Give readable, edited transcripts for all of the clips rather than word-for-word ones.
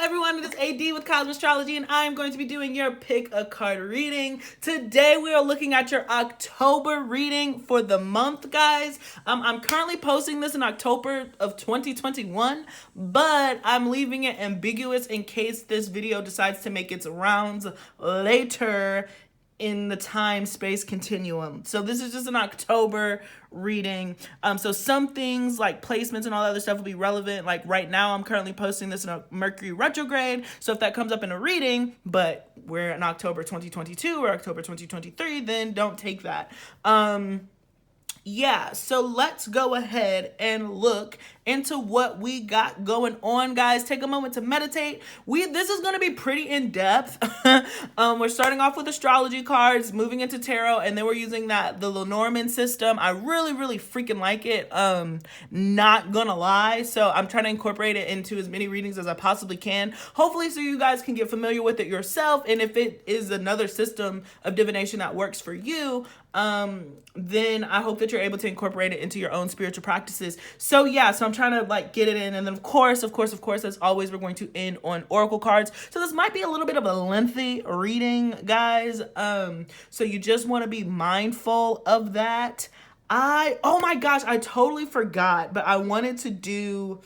everyone, it is AD with Cosmic Astrology, and I am going to be doing your pick a card reading. Today we are looking at your October reading for the month, guys. I'm currently posting this in October of 2021, but I'm leaving it ambiguous in case this video decides to make its rounds later in the time-space continuum. So this is just an October reading. So some things like placements and all that other stuff will be relevant. Like right now, I'm currently posting this in a Mercury retrograde. So if that comes up in a reading, but we're in October 2022 or October 2023, then don't take that. Yeah, so let's go ahead and look into what we got going on, guys. Take a moment to meditate. This is going to be pretty in-depth. We're starting off with astrology cards, moving into tarot, and then we're using the Lenormand system. I really freaking like it. Not gonna lie. So I'm trying to incorporate it into as many readings as I possibly can. Hopefully so you guys can get familiar with it yourself. And if it is another system of divination that works for you, then I hope that you're able to incorporate it into your own spiritual practices. So yeah, so I'm trying to like get it in. And then of course, as always, we're going to end on oracle cards. So this might be a little bit of a lengthy reading, guys. So you just want to be mindful of that. Oh my gosh, I totally forgot, but I wanted to do,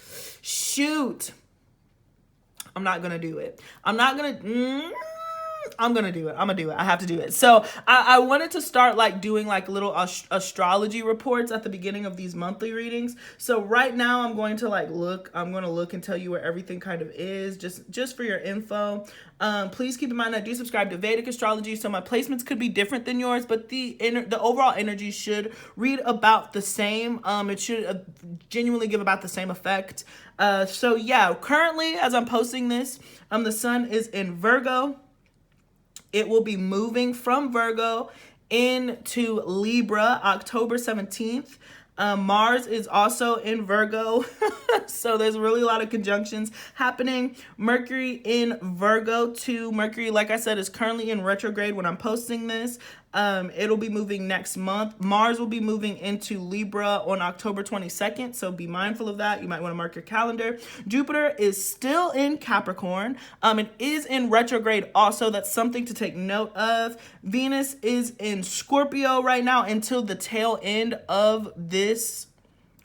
I'm not going to do it. I'm going to do it. I have to do it. So I wanted to start like doing like little astrology reports at the beginning of these monthly readings. So right now I'm going to look and tell you where everything kind of is, just for your info. Please keep in mind I do subscribe to Vedic astrology, so my placements could be different than yours, but the overall energy should read about the same. It should genuinely give about the same effect. So yeah, currently as I'm posting this, the sun is in Virgo. It will be moving from Virgo into Libra October 17th. Mars is also in Virgo. So there's really a lot of conjunctions happening. Mercury in Virgo too. Mercury, like I said, is currently in retrograde when I'm posting this. It'll be moving next month. Mars will be moving into Libra on October 22nd. So be mindful of that. You might want to mark your calendar. Jupiter is still in Capricorn. It is in retrograde also. That's something to take note of. Venus is in Scorpio right now until the tail end of this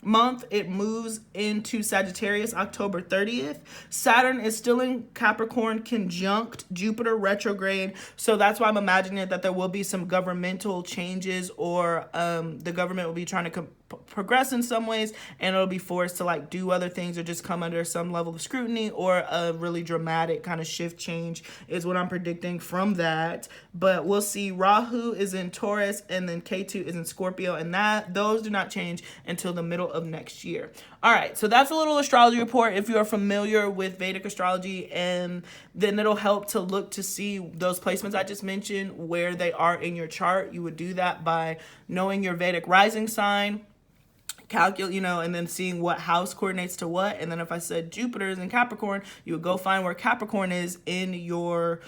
month. It moves into Sagittarius October 30th. Saturn is still in Capricorn conjunct Jupiter retrograde. So that's why I'm imagining that there will be some governmental changes, or the government will be trying to progress in some ways, and it'll be forced to like do other things or just come under some level of scrutiny, or a really dramatic kind of shift change is what I'm predicting from that. But we'll see. Rahu is in Taurus, and then Ketu is in Scorpio, and those do not change until the middle of next year. All right, so that's a little astrology report if you are familiar with Vedic astrology, and then it'll help to look to see those placements I just mentioned, where they are in your chart. You would do that by knowing your Vedic rising sign, calculate, and then seeing what house coordinates to what. And then if I said Jupiter is in Capricorn, you would go find where Capricorn is in your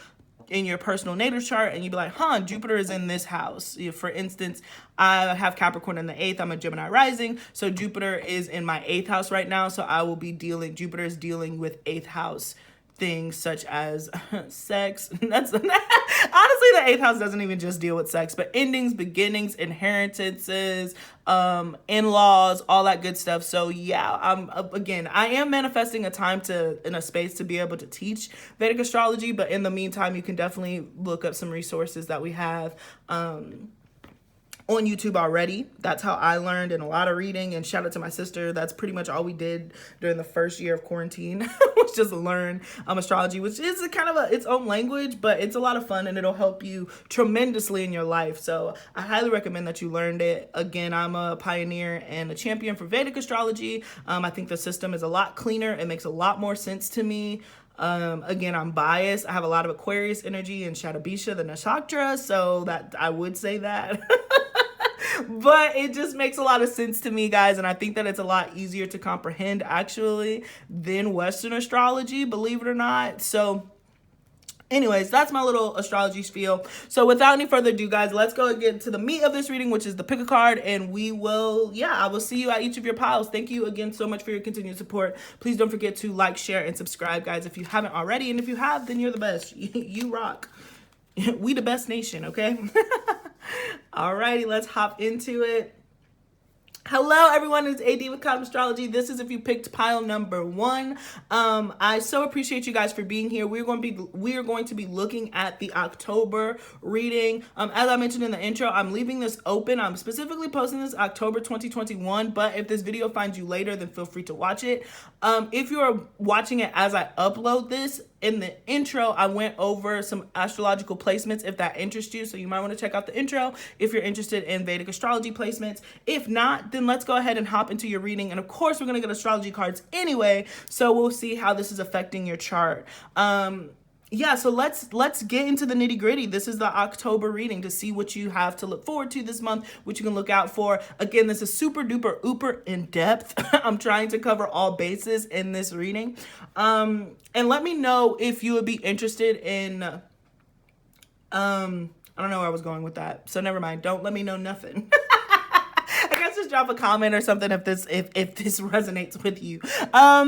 personal natal chart, and you'd be like, Jupiter is in this house. For instance, I have Capricorn in the 8th. I'm a Gemini rising, so Jupiter is in my 8th house right now. So I will be Jupiter is dealing with 8th house things such as sex. That's honestly, the 8th house doesn't even just deal with sex, but endings, beginnings, inheritances, in-laws, all that good stuff. So yeah, I am manifesting a time in a space to be able to teach Vedic astrology, but in the meantime, you can definitely look up some resources that we have on YouTube already. That's how I learned, in a lot of reading. And shout out to my sister. That's pretty much all we did during the first year of quarantine, was just learn astrology, which is kind of its own language, but it's a lot of fun, and it'll help you tremendously in your life. So I highly recommend that you learned it. Again, I'm a pioneer and a champion for Vedic astrology. I think the system is a lot cleaner. It makes a lot more sense to me. Again, I'm biased. I have a lot of Aquarius energy and Shatabisha, the nakshatra, so that I would say that. But it just makes a lot of sense to me, guys, and I think that it's a lot easier to comprehend, actually, than Western astrology, believe it or not. So Anyways, that's my little astrology spiel. So without any further ado, guys, let's go and get to the meat of this reading, which is the pick a card. And we will, I will see you at each of your piles. Thank you again so much for your continued support. Please don't forget to like, share, and subscribe, guys, if you haven't already. And if you have, then you're the best. You rock. We the best nation, okay? Alrighty, let's hop into it. Hello everyone, it's AD with Cosmic Astrology. This is if you picked pile number 1. I so appreciate you guys for being here. We are going to be looking at the October reading. As I mentioned in the intro, I'm leaving this open. I'm specifically posting this October 2021, but if this video finds you later, then feel free to watch it. If you are watching it as I upload this, in the intro, I went over some astrological placements if that interests you. So you might want to check out the intro if you're interested in Vedic astrology placements. If not, then let's go ahead and hop into your reading. And of course, we're going to get astrology cards anyway. So we'll see how this is affecting your chart. So let's get into the nitty gritty. This is the October reading to see what you have to look forward to this month, what you can look out for. Again, this is super duper uber in depth. I'm trying to cover all bases in this reading. And let me know if you would be interested in, I don't know where I was going with that. So never mind. Don't let me know nothing. Just drop a comment or something if this resonates with you.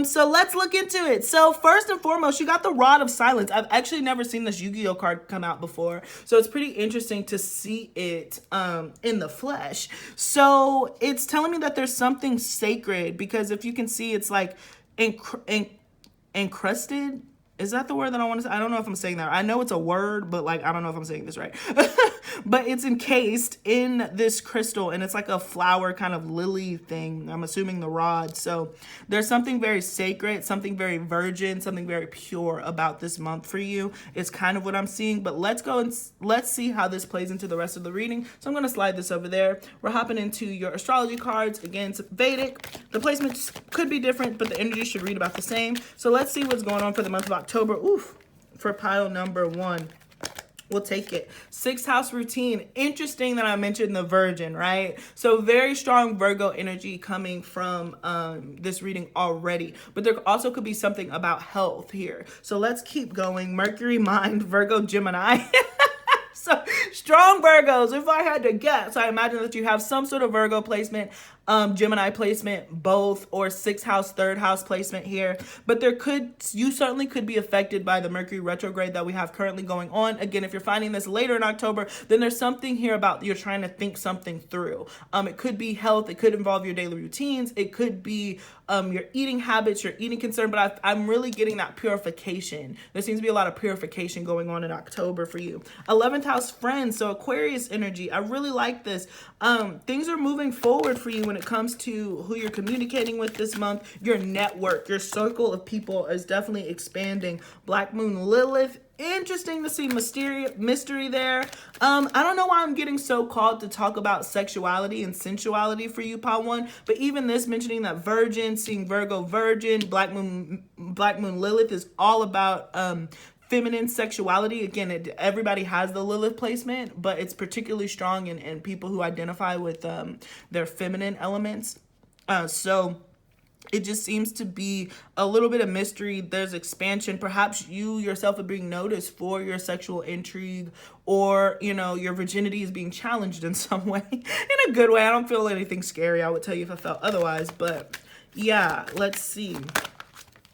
So let's look into it. So first and foremost, you got the Rod of Silence. I've actually never seen this Yu-Gi-Oh card come out before, so it's pretty interesting to see it in the flesh. So it's telling me that there's something sacred, because if you can see, it's like encrusted. Is that the word that I want to say? I don't know if I'm saying that. I know it's a word, but like, I don't know if I'm saying this right. But it's encased in this crystal, and it's like a flower kind of lily thing. I'm assuming the rod. So there's something very sacred, something very virgin, something very pure about this month for you. It's kind of what I'm seeing, but let's go and let's see how this plays into the rest of the reading. So I'm going to slide this over there. We're hopping into your astrology cards. Again, it's Vedic. The placements could be different, but the energy should read about the same. So let's see what's going on for the month of October. Oof, for pile number 1. We'll take it. 6th house routine. Interesting that I mentioned the Virgin, right? So very strong Virgo energy coming from this reading already. But there also could be something about health here. So let's keep going. Mercury, Mind, Virgo, Gemini. So strong Virgos, if I had to guess. I imagine that you have some sort of Virgo placement, Gemini placement, both, or 6th house, 3rd house placement here. But you certainly could be affected by the Mercury retrograde that we have currently going on. Again, if you're finding this later in October, then there's something here about you're trying to think something through. It could be health. It could involve your daily routines. It could be your eating habits, your eating concern. But I'm really getting that purification. There seems to be a lot of purification going on in October for you. 11th house, friends. So Aquarius energy. I really like this. Things are moving forward for you when it comes to who you're communicating with this month. Your network, your circle of people is definitely expanding. Black Moon, Lilith. Interesting to see mystery there. I don't know why I'm getting so called to talk about sexuality and sensuality for you, pile 1, but even this mentioning that Virgin, seeing Virgo, Virgin, Black Moon, Lilith is all about feminine sexuality. Again, everybody has the Lilith placement, but it's particularly strong in people who identify with their feminine elements. So it just seems to be a little bit of mystery. There's expansion. Perhaps you yourself are being noticed for your sexual intrigue, or, your virginity is being challenged in some way, in a good way. I don't feel anything scary. I would tell you if I felt otherwise, but yeah, let's see.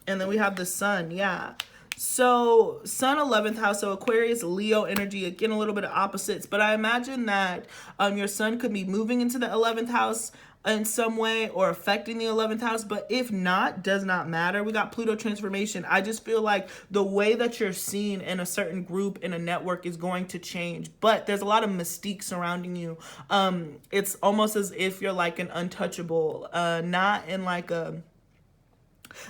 And then we have the Sun. Yeah. So Sun, 11th house, so Aquarius, Leo energy, again, a little bit of opposites, but I imagine that your Sun could be moving into the 11th house in some way or affecting the 11th house, but if not, does not matter. We got Pluto transformation. I just feel like the way that you're seen in a certain group, in a network, is going to change, but there's a lot of mystique surrounding you. It's almost as if you're like an untouchable, not in like a,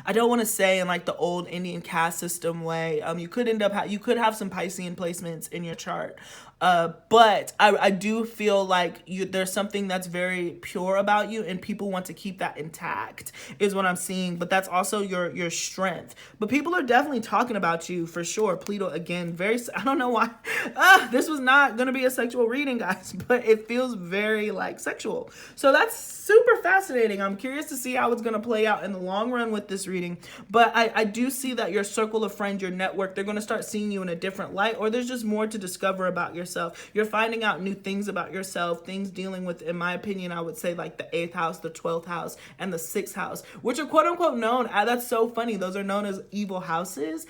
I don't want to say in like the old Indian caste system way. You could have some Piscean placements in your chart. But I do feel like there's something that's very pure about you, and people want to keep that intact, is what I'm seeing. But that's also your strength. But people are definitely talking about you for sure. Pluto, again, I don't know why. This was not going to be a sexual reading, guys, but it feels very like sexual. So that's super fascinating. I'm curious to see how it's going to play out in the long run with this reading. But I do see that your circle of friends, your network, they're going to start seeing you in a different light, or there's just more to discover about yourself. You're finding out new things about yourself, things dealing with, in my opinion, I would say like the 8th house, the 12th house, and the 6th house, which are quote unquote known. That's so funny. Those are known as evil houses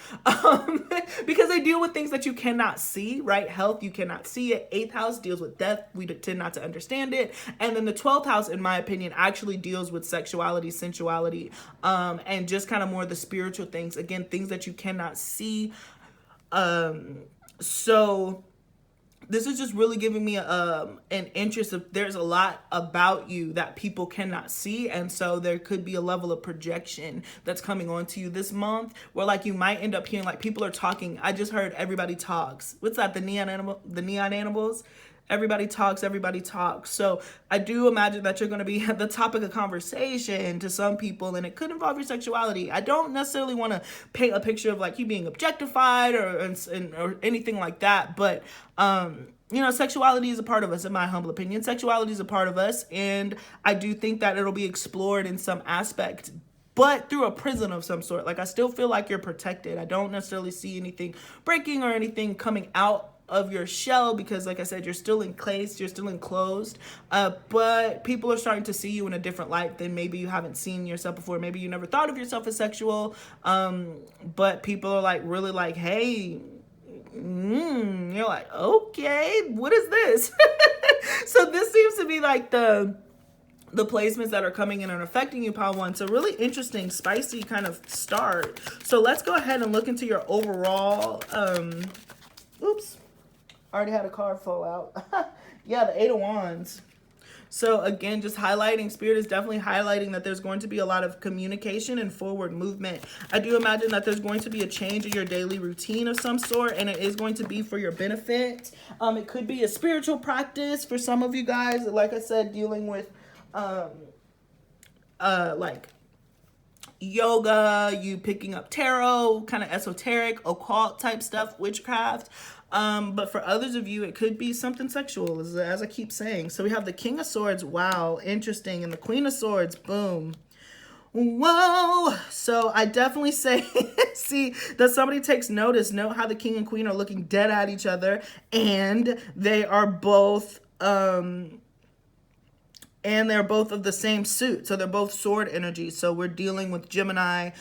because they deal with things that you cannot see, right? Health, you cannot see it. 8th house deals with death. We tend not to understand it. And then the 12th house, in my opinion, actually deals with sexuality, sensuality, and just kind of more the spiritual things. Again, things that you cannot see. So this is just really giving me an interest of, there's a lot about you that people cannot see, and so there could be a level of projection that's coming onto you this month, where like you might end up hearing like people are talking. I just heard everybody talks. What's that? The neon animals. Everybody talks, everybody talks. So I do imagine that you're going to be the topic of conversation to some people, and it could involve your sexuality. I don't necessarily want to paint a picture of like you being objectified or anything like that, but you know, sexuality is a part of us, in my humble opinion. Sexuality is a part of us, and I do think that it'll be explored in some aspect, but through a prison of some sort. Like, I still feel like you're protected. I don't necessarily see anything breaking or anything coming out of your shell, because like I said, you're still encased, you're still enclosed, but people are starting to see you in a different light than maybe you haven't seen yourself before. Maybe you never thought of yourself as sexual, but people are like really like, hey, you're like, okay, what is this? So this seems to be like the placements that are coming in and affecting you, pile one. So really interesting, spicy kind of start. So let's go ahead and look into your overall oops, already had a card fall out. Yeah, the 8 of Wands. So again, just highlighting, Spirit is definitely highlighting that there's going to be a lot of communication and forward movement. I do imagine that there's going to be a change in your daily routine of some sort, and it is going to be for your benefit. It could be a spiritual practice for some of you guys, like I said, dealing with like yoga, you picking up tarot, kind of esoteric, occult type stuff, witchcraft. But for others of you, it could be something sexual, as I keep saying. So we have the King of Swords. Wow, interesting. And the Queen of Swords. Boom. Whoa. So I definitely say, see, that somebody takes notice. Note how the King and Queen are looking dead at each other. And they are both, and they're both of the same suit. So they're both sword energy. So we're dealing with Gemini,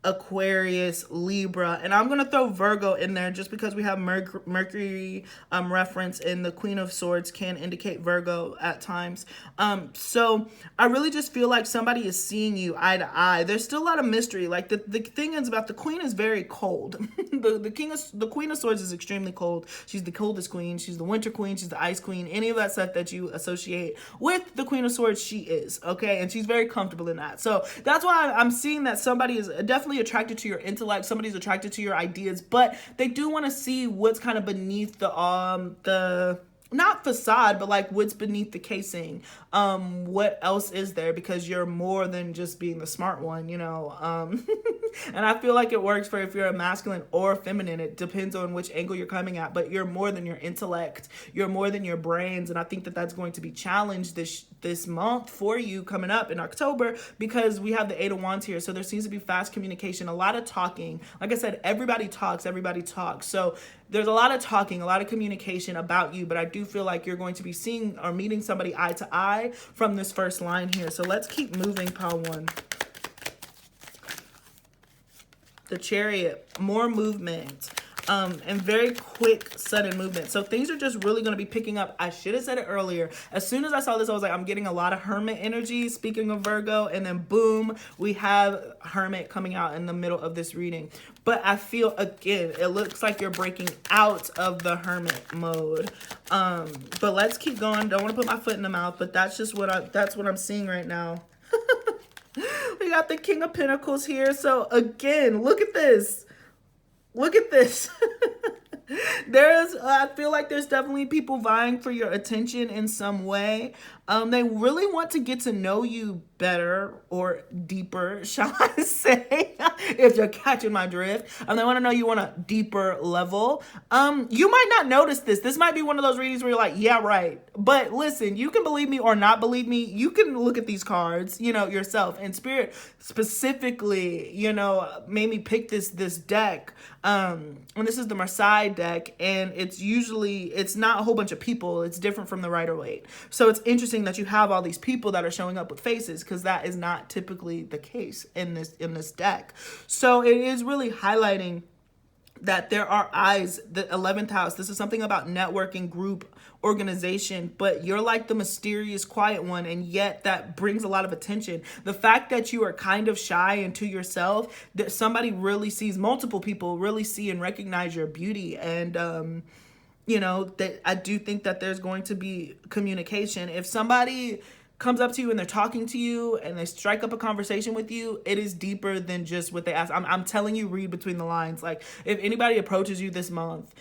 Aquarius, Libra, and I'm going to throw Virgo in there just because we have Mercury reference, and the Queen of Swords can indicate Virgo at times. So I really just feel like somebody is seeing you eye to eye. There's still a lot of mystery. Like the thing is about the Queen is very cold. the Queen of Swords is extremely cold. She's the coldest queen. She's the winter queen. She's the ice queen. Any of that stuff that you associate with the Queen of Swords, she is, okay? And she's very comfortable in that. So that's why I'm seeing that somebody is definitely attracted to your intellect. Somebody's attracted to your ideas, but they do want to see what's kind of beneath the not facade, but like what's beneath the casing. What else is there? Because you're more than just being the smart one, you know. And I feel like it works for if you're a masculine or feminine. It depends on which angle you're coming at, but you're more than your intellect. You're more than your brains, and I think that that's going to be challenged this month for you coming up in October, because we have the 8 of Wands here. So there seems to be fast communication, a lot of talking. Like I said, everybody talks. So there's a lot of talking, a lot of communication about you, but I do feel like you're going to be seeing or meeting somebody eye to eye from this first line here. So let's keep moving, pile one. The Chariot, more movement. And very quick, sudden movement. So things are just really going to be picking up. I should have said it earlier. As soon as I saw this, I was like, I'm getting a lot of Hermit energy, speaking of Virgo, and then boom, we have Hermit coming out in the middle of this reading. But I feel, again, it looks like you're breaking out of the Hermit mode. But let's keep going. Don't want to put my foot in the mouth, but that's just what I'm seeing right now. We got the King of Pentacles here. So again, look at this. Look at this. I feel like there's definitely people vying for your attention in some way. They really want to get to know you better or deeper, shall I say, if you're catching my drift. They want to know you on a deeper level. You might not notice this. This might be one of those readings where you're like, yeah, right. But listen, you can believe me or not believe me. You can look at these cards, yourself. And Spirit specifically, made me pick this deck. And this is the Marseille deck, and it's not a whole bunch of people. It's different from the Rider-Waite. So it's interesting that you have all these people that are showing up with faces, because that is not typically the case in this deck. So it is really highlighting that there are eyes. The 11th house, this is something about networking, group, organization, but you're like the mysterious quiet one, and yet that brings a lot of attention. The fact that you are kind of shy and to yourself, that somebody really sees, multiple people really see and recognize your beauty. And that I do think that there's going to be communication. If somebody comes up to you and they're talking to you and they strike up a conversation with you, it is deeper than just what they ask. I'm telling you, read between the lines. Like, if anybody approaches you this month,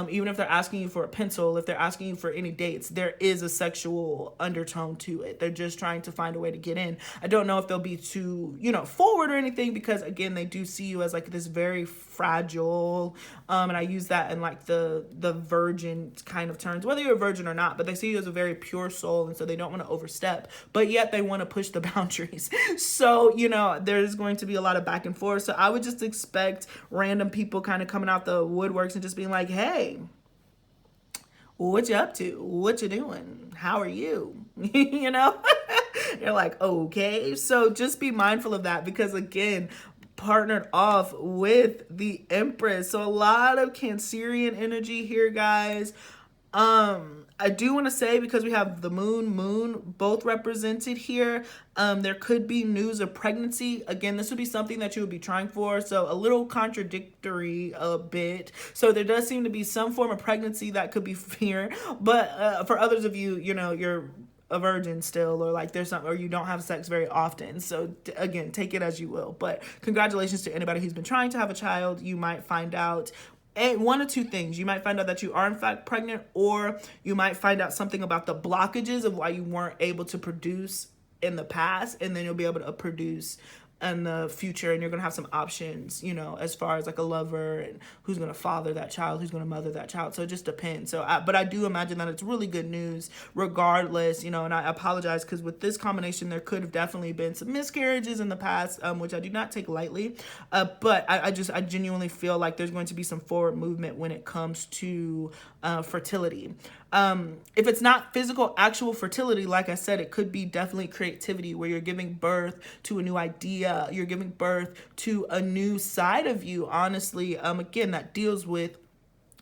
even if they're asking you for a pencil, if they're asking you for any dates, there is a sexual undertone to it. They're just trying to find a way to get in. I don't know if they'll be too, forward or anything, because again, they do see you as like this very fragile, and I use that in like the virgin kind of terms, whether you're a virgin or not, but they see you as a very pure soul, and so they don't want to overstep, but yet they want to push the boundaries. So, there's going to be a lot of back and forth. So I would just expect random people kind of coming out the woodworks and just being like, hey, what you up to? What you doing? How are you? You're like, okay. So just be mindful of that, because again, partnered off with the Empress. So a lot of Cancerian energy here, guys. I do want to say, because we have the moon both represented here, there could be news of pregnancy. Again, this would be something that you would be trying for, so a little contradictory a bit. So there does seem to be some form of pregnancy that could be here, but for others of you, you're a virgin still, or like there's something, or you don't have sex very often. So again, take it as you will. But congratulations to anybody who's been trying to have a child. You might find out one of two things. You might find out that you are in fact pregnant, or you might find out something about the blockages of why you weren't able to produce in the past, and then you'll be able to produce in the future, and you're gonna have some options, as far as like a lover and who's gonna father that child, who's gonna mother that child. So it just depends. But I do imagine that it's really good news regardless, and I apologize, because with this combination there could have definitely been some miscarriages in the past, which I do not take lightly, but I genuinely feel like there's going to be some forward movement when it comes to fertility. If it's not physical, actual fertility, like I said, it could be definitely creativity, where you're giving birth to a new idea. You're giving birth to a new side of you, honestly. Again, that deals with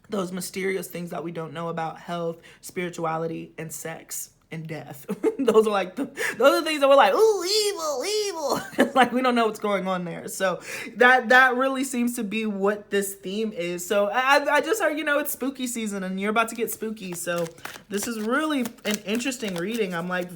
those mysterious things that we don't know about: health, spirituality, and sex and death. Those are those are things that we're like, ooh, evil. Like, we don't know what's going on there. So that really seems to be what this theme is. So I just heard, it's spooky season, and you're about to get spooky. So this is really an interesting reading. I'm like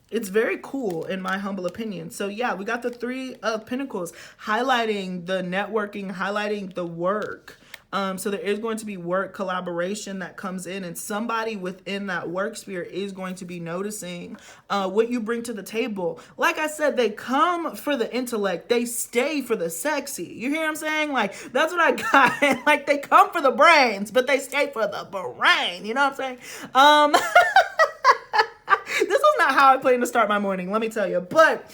it's very cool in my humble opinion. So yeah, we got the 3 of Pentacles highlighting the networking, highlighting the work. So there is going to be work collaboration that comes in, and somebody within that work sphere is going to be noticing what you bring to the table. Like I said, they come for the intellect, they stay for the sexy. You hear what I'm saying? Like, that's what I got. Like, they come for the brains, but they stay for the brain. You know what I'm saying? This was not how I planned to start my morning, let me tell you. But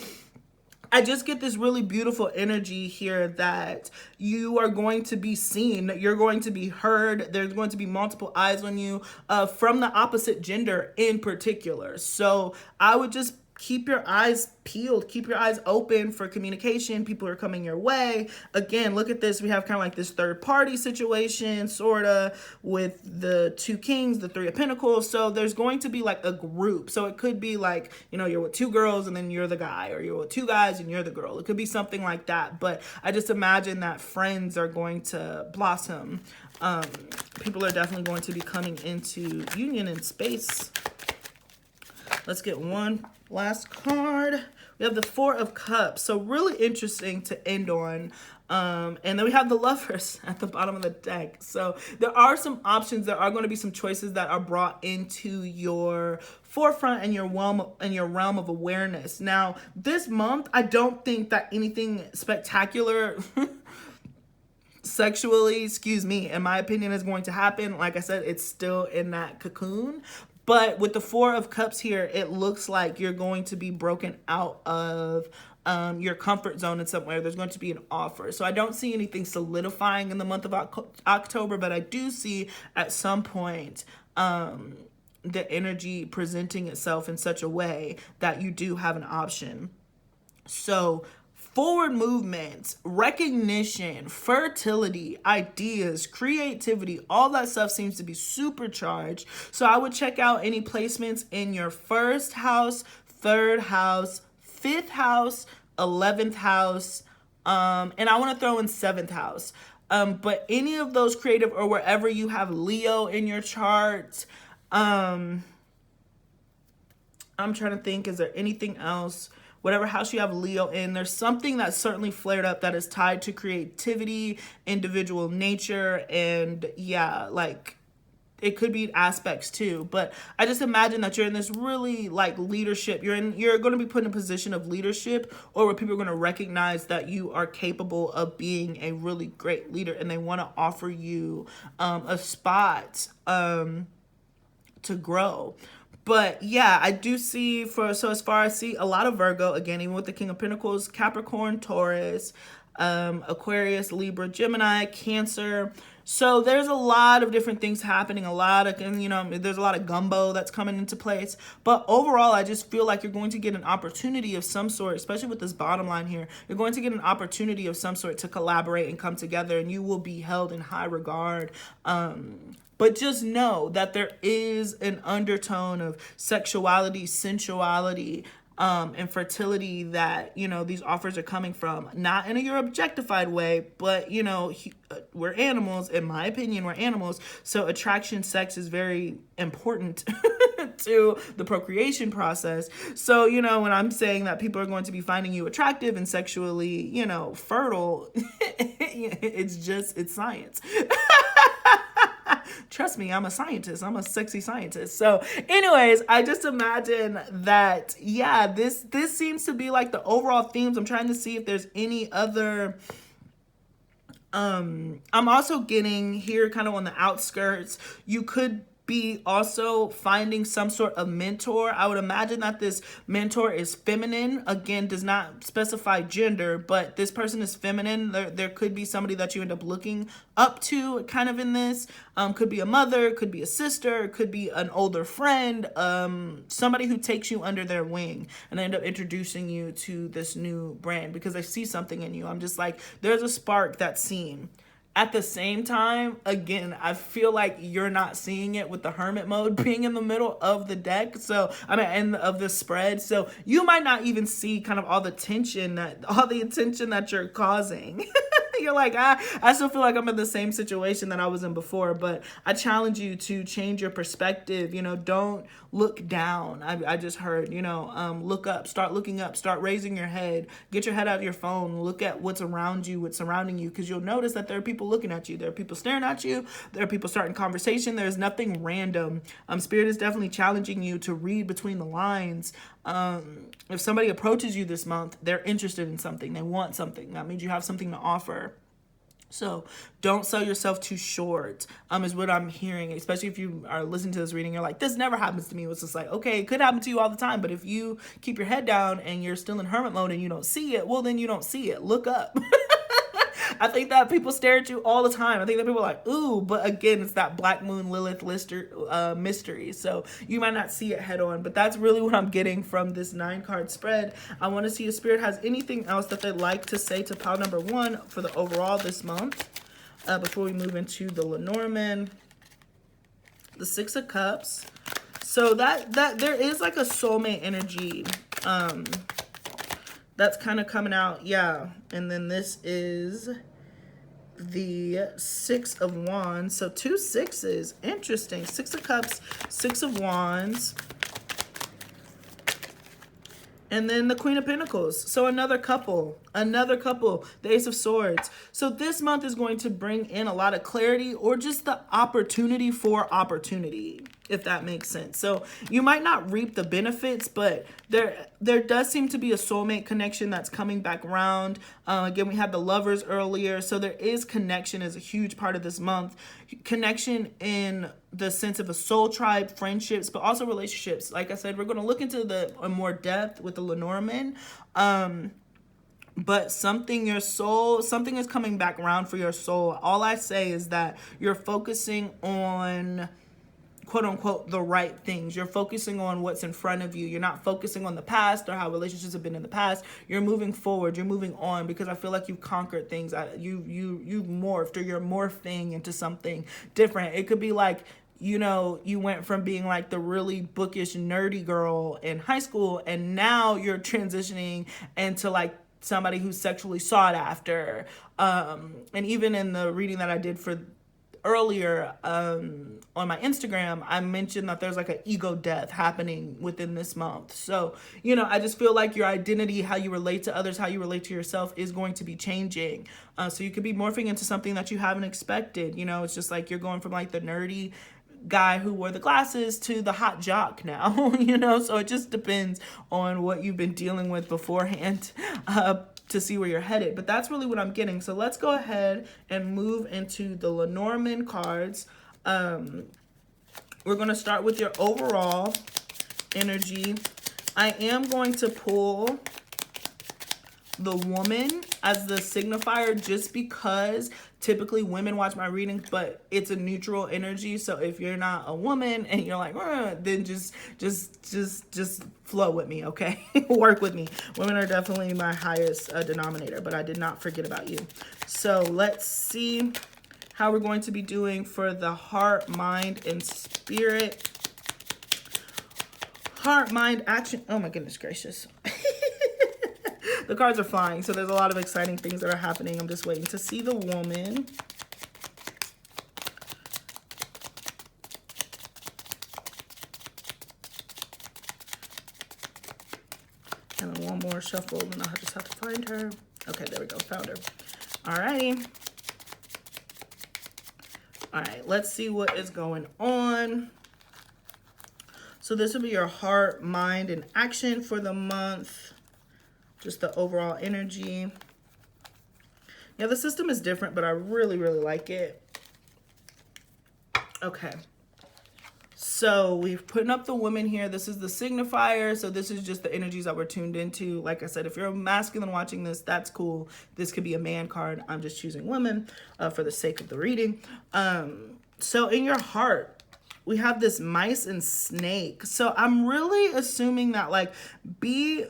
I just get this really beautiful energy here that you are going to be seen, you're going to be heard, there's going to be multiple eyes on you from the opposite gender in particular. So I would just keep your eyes peeled, keep your eyes open for communication. People are coming your way. Again, look at this. We have kind of like this third party situation, sort of, with the 2 kings, the 3 of Pentacles. So there's going to be like a group. So it could be like, you're with 2 girls and then you're the guy, or you're with 2 guys and you're the girl. It could be something like that. But I just imagine that friends are going to blossom. People are definitely going to be coming into union in space. Let's get one last card. We have the Four of Cups. So really interesting to end on. And then we have the Lovers at the bottom of the deck. So there are some options. There are going to be some choices that are brought into your forefront and your realm of awareness. Now, this month, I don't think that anything spectacular sexually, in my opinion, is going to happen. Like I said, it's still in that cocoon. But with the Four of Cups here, it looks like you're going to be broken out of your comfort zone in some way. There's going to be an offer. So I don't see anything solidifying in the month of October, but I do see at some point the energy presenting itself in such a way that you do have an option. So forward movement, recognition, fertility, ideas, creativity, all that stuff seems to be supercharged. So I would check out any placements in your first house, third house, fifth house, 11th house, and I want to throw in 7th house. But any of those creative, or wherever you have Leo in your chart, I'm trying to think, is there anything else? Whatever house you have Leo in, there's something that's certainly flared up that is tied to creativity, individual nature, and yeah, like it could be aspects too. But I just imagine that you're in this really like leadership. You're going to be put in a position of leadership, or where people are going to recognize that you are capable of being a really great leader, and they want to offer you a spot to grow. But yeah, I do see as far as I see a lot of Virgo, again, even with the King of Pentacles, Capricorn, Taurus, Aquarius, Libra, Gemini, Cancer. So there's a lot of different things happening, there's a lot of gumbo that's coming into place. But overall, I just feel like you're going to get an opportunity of some sort, especially with this bottom line here. You're going to get an opportunity of some sort to collaborate and come together, and you will be held in high regard. But just know that there is an undertone of sexuality, sensuality, and fertility that, these offers are coming from. Not in your objectified way, but, we're animals. In my opinion, we're animals. So attraction, sex is very important to the procreation process. So, when I'm saying that people are going to be finding you attractive and sexually, fertile, it's science. Trust me, I'm a scientist. I'm a sexy scientist. So anyways, I just imagine that, yeah, this seems to be like the overall themes. I'm trying to see if there's any other... I'm also getting here kind of on the outskirts. You could be also finding some sort of mentor. I would imagine that this mentor is feminine. Again, does not specify gender, but this person is feminine. There could be somebody that you end up looking up to kind of in this. Could be a mother, could be a sister, could be an older friend, somebody who takes you under their wing and they end up introducing you to this new brand because they see something in you. I'm just like, there's a spark that's seen. At the same time, again, I feel like you're not seeing it with the hermit mode being in the middle of the deck. So, and of the spread. So you might not even see kind of all the attention that you're causing. You're like, I still feel like I'm in the same situation that I was in before, but I challenge you to change your perspective. Don't look down. I just heard, look up, start looking up, start raising your head, get your head out of your phone, look at what's around you, what's surrounding you, because you'll notice that there are people looking at you. There are people staring at you. There are people starting conversation. There's nothing random. Spirit is definitely challenging you to read between the lines. If somebody approaches you this month, they're interested in something. They want something. That means you have something to offer. So don't sell yourself too short, is what I'm hearing, especially if you are listening to this reading. You're like, this never happens to me. It's just like, okay, it could happen to you all the time. But if you keep your head down and you're still in hermit mode and you don't see it, well, then you don't see it. Look up. I think that people stare at you all the time. I think that people are like, ooh, but again, it's that Black Moon Lilith mystery. So you might not see it head on, but that's really what I'm getting from this 9-card spread. I want to see if Spirit has anything else that they'd like to say to pile number 1 for the overall this month. Before we move into the Lenormand, the 6 of Cups. So that there is like a soulmate energy. That's kind of coming out, yeah. And then this is the 6 of Wands. So 2 6s. Interesting. 6 of Cups, 6 of Wands. And then the Queen of Pentacles. So another couple, the Ace of Swords. So this month is going to bring in a lot of clarity or just the opportunity for opportunity, if that makes sense. So you might not reap the benefits, but there does seem to be a soulmate connection that's coming back around. Again, we had the Lovers earlier. So there is connection as a huge part of this month. Connection in the sense of a soul tribe, friendships, but also relationships. Like I said, we're going to look into a more depth with the Lenormand. But something is coming back around for your soul. All I say is that you're focusing on, quote unquote, the right things. You're focusing on what's in front of you. You're not focusing on the past or how relationships have been in the past. You're moving forward. You're moving on, because I feel like you've conquered things. You've morphed, or you're morphing into something different. It could be like, you know, you went from being like the really bookish, nerdy girl in high school, and now you're transitioning into like somebody who's sexually sought after. And even in the reading that I did for earlier on my Instagram, I mentioned that there's like an ego death happening within this month. So, you know, I just feel like your identity, how you relate to others, how you relate to yourself is going to be changing. So you could be morphing into something that you haven't expected. You know, it's just like you're going from like the nerdy guy who wore the glasses to the hot jock now, you know? So it just depends on what you've been dealing with beforehand to see where you're headed. But that's really what I'm getting. So let's go ahead and move into the Lenormand cards. We're going to start with your overall energy. I am going to pull the Woman as the signifier, just because typically women watch my readings, but it's a neutral energy. So if you're not a woman and you're like, then just flow with me, okay? Work with me. Women are definitely my highest denominator, but I did not forget about you. So let's see how we're going to be doing for the heart, mind, and spirit. Heart, mind, action. Oh my goodness gracious. The cards are flying, so there's a lot of exciting things that are happening. I'm just waiting to see the Woman. And then one more shuffle, and I'll just have to find her. Okay, there we go, found her. Alrighty. Alright, let's see what is going on. So this will be your heart, mind, and action for the month. Just the overall energy. Yeah, the system is different, but I really, really like it. Okay. So we've putting up the Woman here. This is the signifier. So this is just the energies that we're tuned into. Like I said, if you're a masculine watching this, that's cool. This could be a man card. I'm just choosing women for the sake of the reading. So in your heart, we have this Mice and Snake. So I'm really assuming that, like, be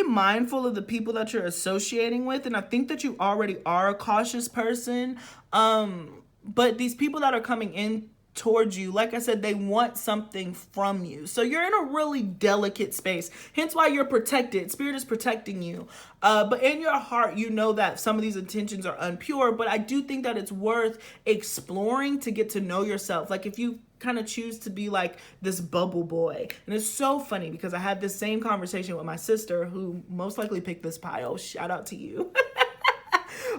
mindful of the people that you're associating with. And I think that you already are a cautious person. But these people that are coming in towards you, like I said, they want something from you. So you're in a really delicate space. Hence why you're protected. Spirit is protecting you. But in your heart, you know that some of these intentions are unpure. But I do think that it's worth exploring to get to know yourself. Like if you kind of choose to be like this bubble boy. And it's so funny because I had this same conversation with my sister, who most likely picked this pile. Shout out to you.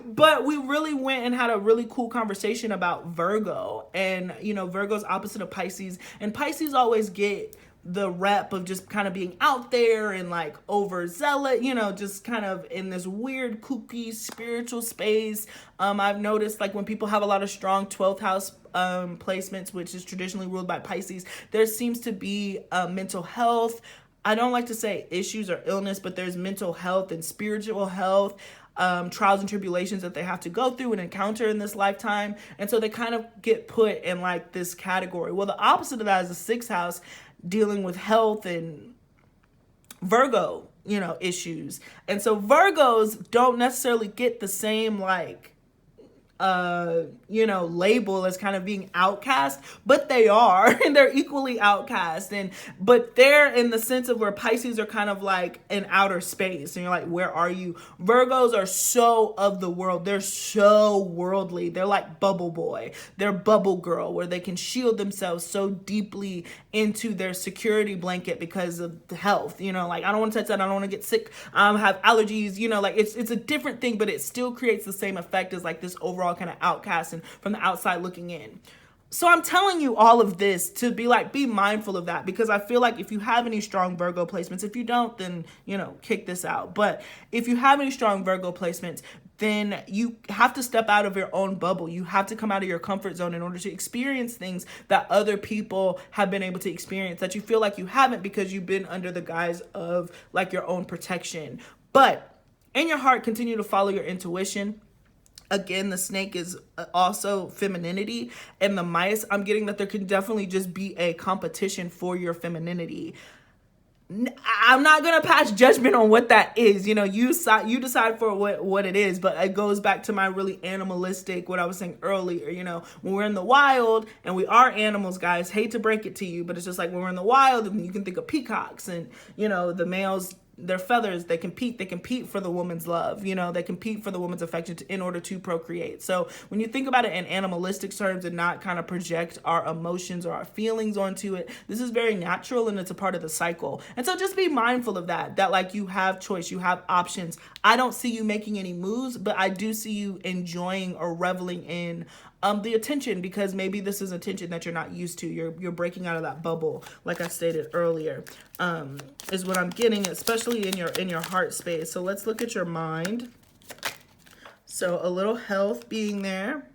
But we really went and had a really cool conversation about Virgo. And, you know, Virgo's opposite of Pisces. And Pisces always get the rep of just kind of being out there and like overzealot, you know, just kind of in this weird, kooky, spiritual space. I've noticed like when people have a lot of strong 12th house placements, which is traditionally ruled by Pisces, there seems to be mental health. I don't like to say issues or illness, but there's mental health and spiritual health. Trials and tribulations that they have to go through and encounter in this lifetime. And so they kind of get put in like this category. Well, the opposite of that is the 6th house, dealing with health and Virgo, you know, issues. And so Virgos don't necessarily get the same like you know, label as kind of being outcast, but they are, and they're equally outcast. But they're in the sense of where Pisces are kind of like in outer space, and you're like, where are you? Virgos are so of the world. They're so worldly. They're like bubble boy. They're bubble girl, where they can shield themselves so deeply into their security blanket because of the health. You know, like, I don't want to touch that. I don't want to get sick. Have allergies. You know, like, it's a different thing, but it still creates the same effect as like this overall kind of outcast and from the outside looking in. So I'm telling you all of this to be like, be mindful of that, because I feel like if you have any strong Virgo placements, if you don't, then, you know, kick this out. But if you have any strong Virgo placements, then you have to step out of your own bubble. You have to come out of your comfort zone in order to experience things that other people have been able to experience that you feel like you haven't, because you've been under the guise of like your own protection. But in your heart, continue to follow your intuition. Again, the snake is also femininity, and the mice, I'm getting that there can definitely just be a competition for your femininity. I'm not going to pass judgment on what that is. You know, you decide for what it is, but it goes back to my really animalistic, what I was saying earlier. You know, when we're in the wild, and we are animals, guys, hate to break it to you, but it's just like when we're in the wild, and you can think of peacocks, and, you know, the males, their feathers, they compete for the woman's love. You know, they compete for the woman's affection in order to procreate. So when you think about it in animalistic terms and not kind of project our emotions or our feelings onto it, this is very natural, and it's a part of the cycle. And so just be mindful of that like you have choice, you have options. I don't see you making any moves, but I do see you enjoying or reveling in the attention, because maybe this is attention that you're not used to. You're breaking out of that bubble, like I stated earlier, is what I'm getting, especially in your heart space. So let's look at your mind. So a little health being there.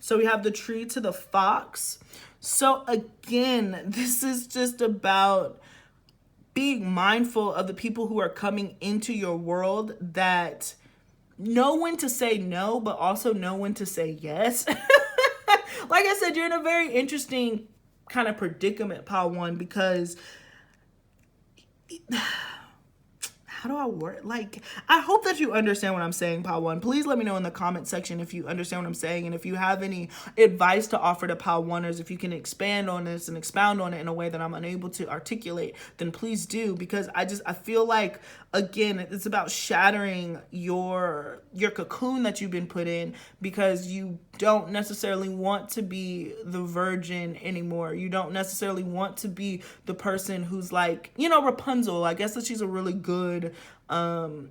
So we have the tree to the fox. So again, this is just about being mindful of the people who are coming into your world that know when to say no, but also know when to say yes. Like I said, you're in a very interesting kind of predicament, Pile 1, because how do I word? Like, I hope that you understand what I'm saying, Pile 1. Please let me know in the comment section if you understand what I'm saying, and if you have any advice to offer to Pile 1ers, if you can expand on this and expound on it in a way that I'm unable to articulate, then please do, because I feel like, again, it's about shattering your cocoon that you've been put in, because you don't necessarily want to be the virgin anymore. You don't necessarily want to be the person who's like, you know, Rapunzel. I guess that she's a really good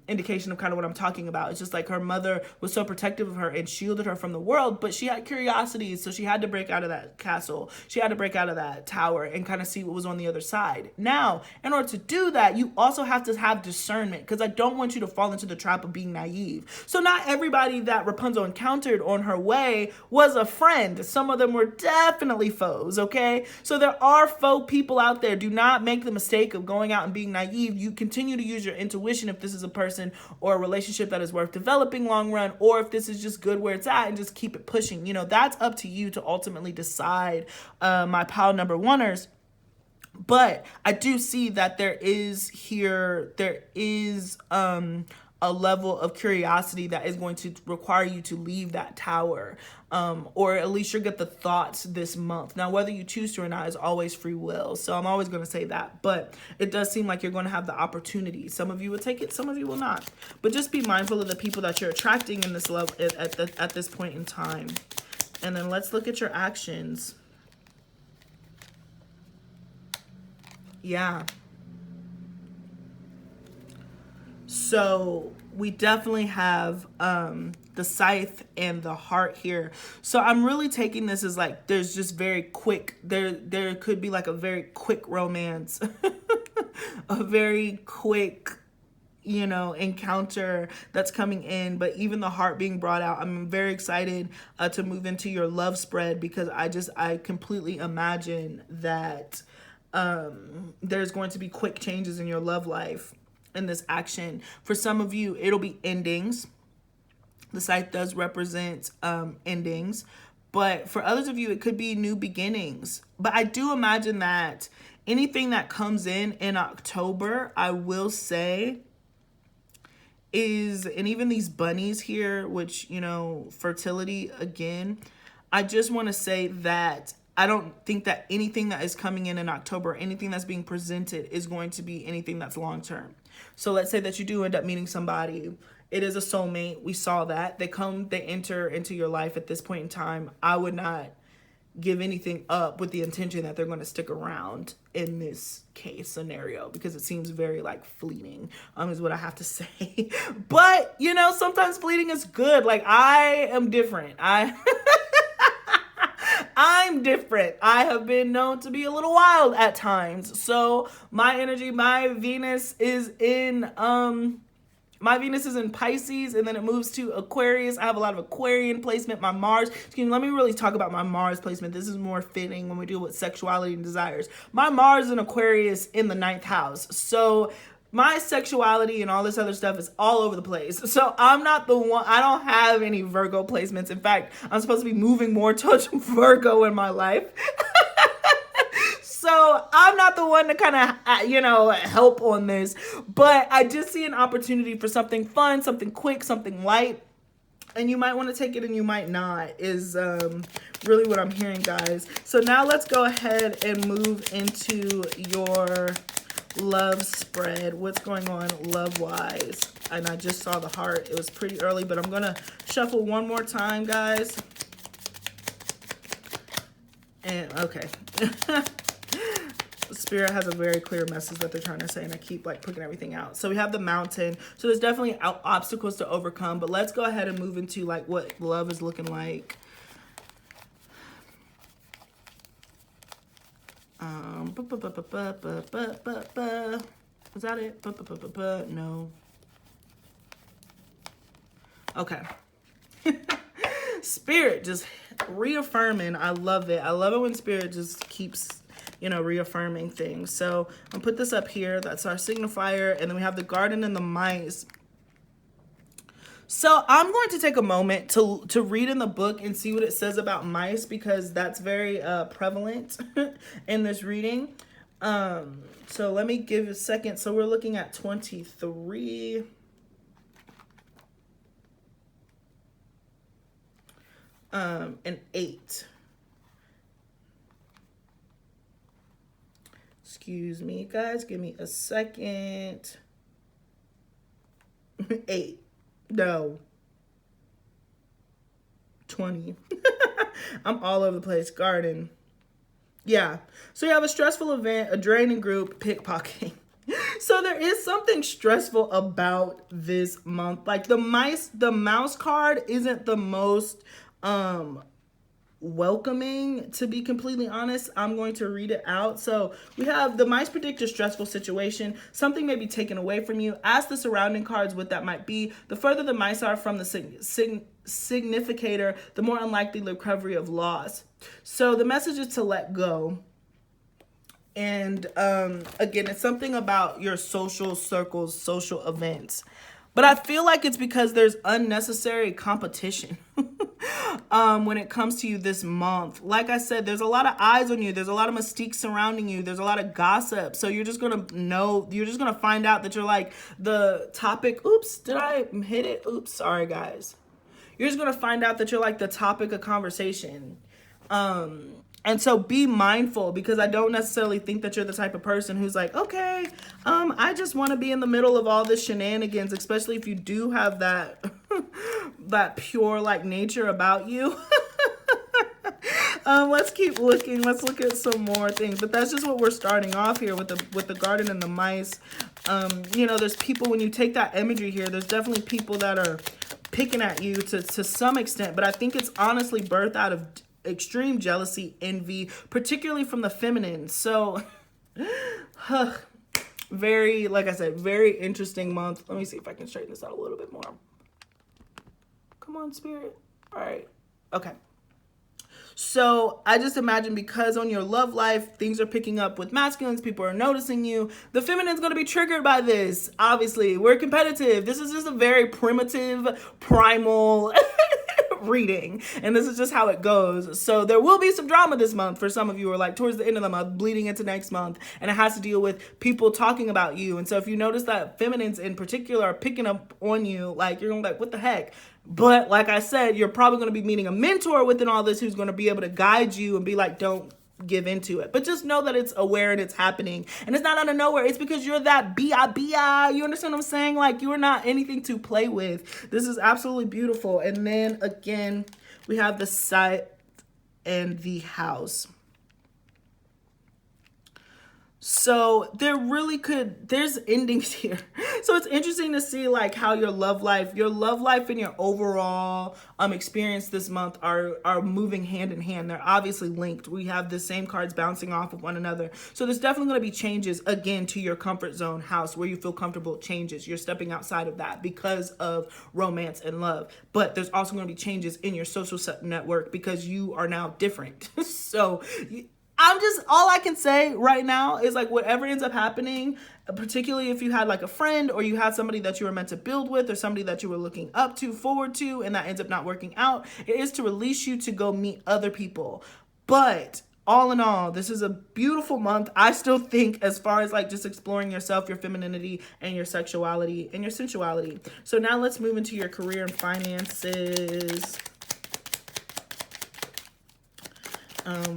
indication of kind of what I'm talking about. It's just like her mother was so protective of her and shielded her from the world, but she had curiosity, so she had to break out of that castle. She had to break out of that tower and kind of see what was on the other side. Now, in order to do that, you also have to have discernment, because I don't want you to fall into the trap of being naive. So not everybody that Rapunzel encountered on her way was a friend. Some of them were definitely foes, okay? So there are faux people out there. Do not make the mistake of going out and being naive. You continue to use your intuition if this is a person or a relationship that is worth developing long run, or if this is just good where it's at, and just keep it pushing. You know, that's up to you to ultimately decide, my Pile number 1ers. But I do see that there is a level of curiosity that is going to require you to leave that tower, or at least you'll get the thoughts this month. Now, whether you choose to or not is always free will, so I'm always going to say that, but it does seem like you're going to have the opportunity. Some of you will take it, some of you will not, but just be mindful of the people that you're attracting in this love at this point in time. And then let's look at your actions. Yeah. So we definitely have the scythe and the heart here. So I'm really taking this as like, there's just very quick, there could be like a very quick romance, a very quick, you know, encounter that's coming in. But even the heart being brought out, I'm very excited to move into your love spread, because I completely imagine that there's going to be quick changes in your love life in this action. For some of you, it'll be endings. The scythe does represent endings, but for others of you, it could be new beginnings. But I do imagine that anything that comes in October, I will say, and even these bunnies here, which, you know, fertility again, I just want to say that I don't think that anything that is coming in October, anything that's being presented is going to be anything that's long term. So let's say that you do end up meeting somebody. It is a soulmate. We saw that. They enter into your life at this point in time. I would not give anything up with the intention that they're going to stick around in this case scenario, because it seems very like fleeting, is what I have to say. But, you know, sometimes fleeting is good. Like, I am different. I'm different. I have been known to be a little wild at times. So my energy, my Venus is in Pisces, and then it moves to Aquarius. I have a lot of Aquarian placement. My Mars, let me really talk about my Mars placement. This is more fitting when we deal with sexuality and desires. My Mars is in Aquarius in the 9th house. So my sexuality and all this other stuff is all over the place. So I'm not the one, I don't have any Virgo placements. In fact, I'm supposed to be moving more towards Virgo in my life. So I'm not the one to kind of, you know, help on this, but I just see an opportunity for something fun, something quick, something light. And you might want to take it and you might not, is really what I'm hearing, guys. So now let's go ahead and move into your love spread. What's going on love-wise? And I just saw the heart. It was pretty early, but I'm going to shuffle one more time, guys. And okay. Spirit has a very clear message that they're trying to say, and I keep like picking everything out. So we have the mountain. So there's definitely obstacles to overcome, but let's go ahead and move into like what love is looking like. Is that it? No. Okay. Spirit just reaffirming. I love it. I love it when Spirit just keeps, you know, reaffirming things. So I'll put this up here. That's our signifier. And then we have the garden and the mice. So I'm going to take a moment to read in the book and see what it says about mice, because that's very prevalent in this reading. So let me give a second. So we're looking at 23. And 8. Excuse me, guys. Give me a second. 8. No. 20. I'm all over the place. Garden. Yeah. So you have a stressful event, a draining group, pickpocketing. So there is something stressful about this month. Like the mouse card isn't the most welcoming, to be completely honest. I'm going to read it out. So we have the mice predict a stressful situation. Something may be taken away from you. Ask the surrounding cards what that might be. The further the mice are from the significator, the more unlikely the recovery of loss. So the message is to let go. And again, it's something about your social circles, social events. But I feel like it's because there's unnecessary competition when it comes to you this month. Like I said, there's a lot of eyes on you. There's a lot of mystique surrounding you. There's a lot of gossip. So you're just going to find out that you're like the topic. Oops, did I hit it? Oops, sorry, guys. You're just going to find out that you're like the topic of conversation. And so be mindful, because I don't necessarily think that you're the type of person who's like, okay, I just want to be in the middle of all this shenanigans, especially if you do have that that pure like nature about you. Let's keep looking. Let's look at some more things. But that's just what we're starting off here with the garden and the mice. You know, there's people, when you take that imagery here, there's definitely people that are picking at you to some extent. But I think it's honestly birthed out of extreme jealousy, envy, particularly from the feminine. So very, like I said, very interesting month. Let me see if I can straighten this out a little bit more. Come on, Spirit. All right. Okay. So I just imagine, because on your love life, things are picking up with masculines, people are noticing you. The feminine's going to be triggered by this. Obviously, we're competitive. This is just a very primitive, primal reading, and this is just how it goes. So there will be some drama this month for some of you, or like towards the end of the month, bleeding into next month, and it has to deal with people talking about you. And so if you notice that feminines in particular are picking up on you, like you're gonna be like, what the heck? But like I said, you're probably going to be meeting a mentor within all this who's going to be able to guide you and be like, don't give into it. But just know that it's aware and it's happening. And it's not out of nowhere. It's because you're that B.I. You understand what I'm saying? Like, you are not anything to play with. This is absolutely beautiful. And then again, we have the site and the house. So there's endings here. So it's interesting to see like how your love life and your overall experience this month are moving hand in hand. They're obviously linked. We have the same cards bouncing off of one another. So there's definitely going to be changes again to your comfort zone house where you feel comfortable. Changes. You're stepping outside of that because of romance and love. But there's also going to be changes in your social network because you are now different. So all I can say right now is like whatever ends up happening, particularly if you had like a friend or you had somebody that you were meant to build with or somebody that you were looking up to, forward to, and that ends up not working out, it is to release you to go meet other people. But all in all, this is a beautiful month. I still think as far as like just exploring yourself, your femininity and your sexuality and your sensuality. So now let's move into your career and finances.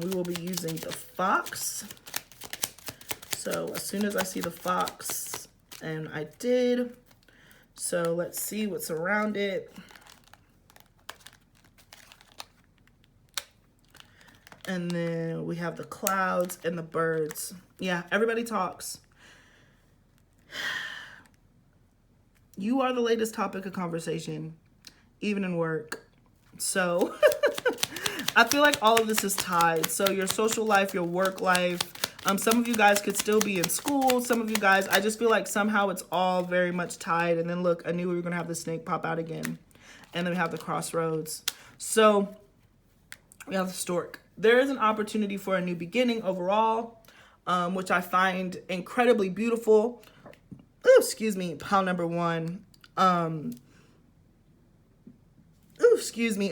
We will be using the fox. So as soon as I see the fox, and I did. So let's see what's around it. And then we have the clouds and the birds. Yeah, everybody talks. You are the latest topic of conversation, even in work. So I feel like all of this is tied. So your social life, your work life, some of you guys could still be in school. Some of you guys, I just feel like somehow it's all very much tied. And then look, I knew we were going to have the snake pop out again. And then we have the crossroads. So we have the stork. There is an opportunity for a new beginning overall, which I find incredibly beautiful. Ooh, excuse me, pile number one.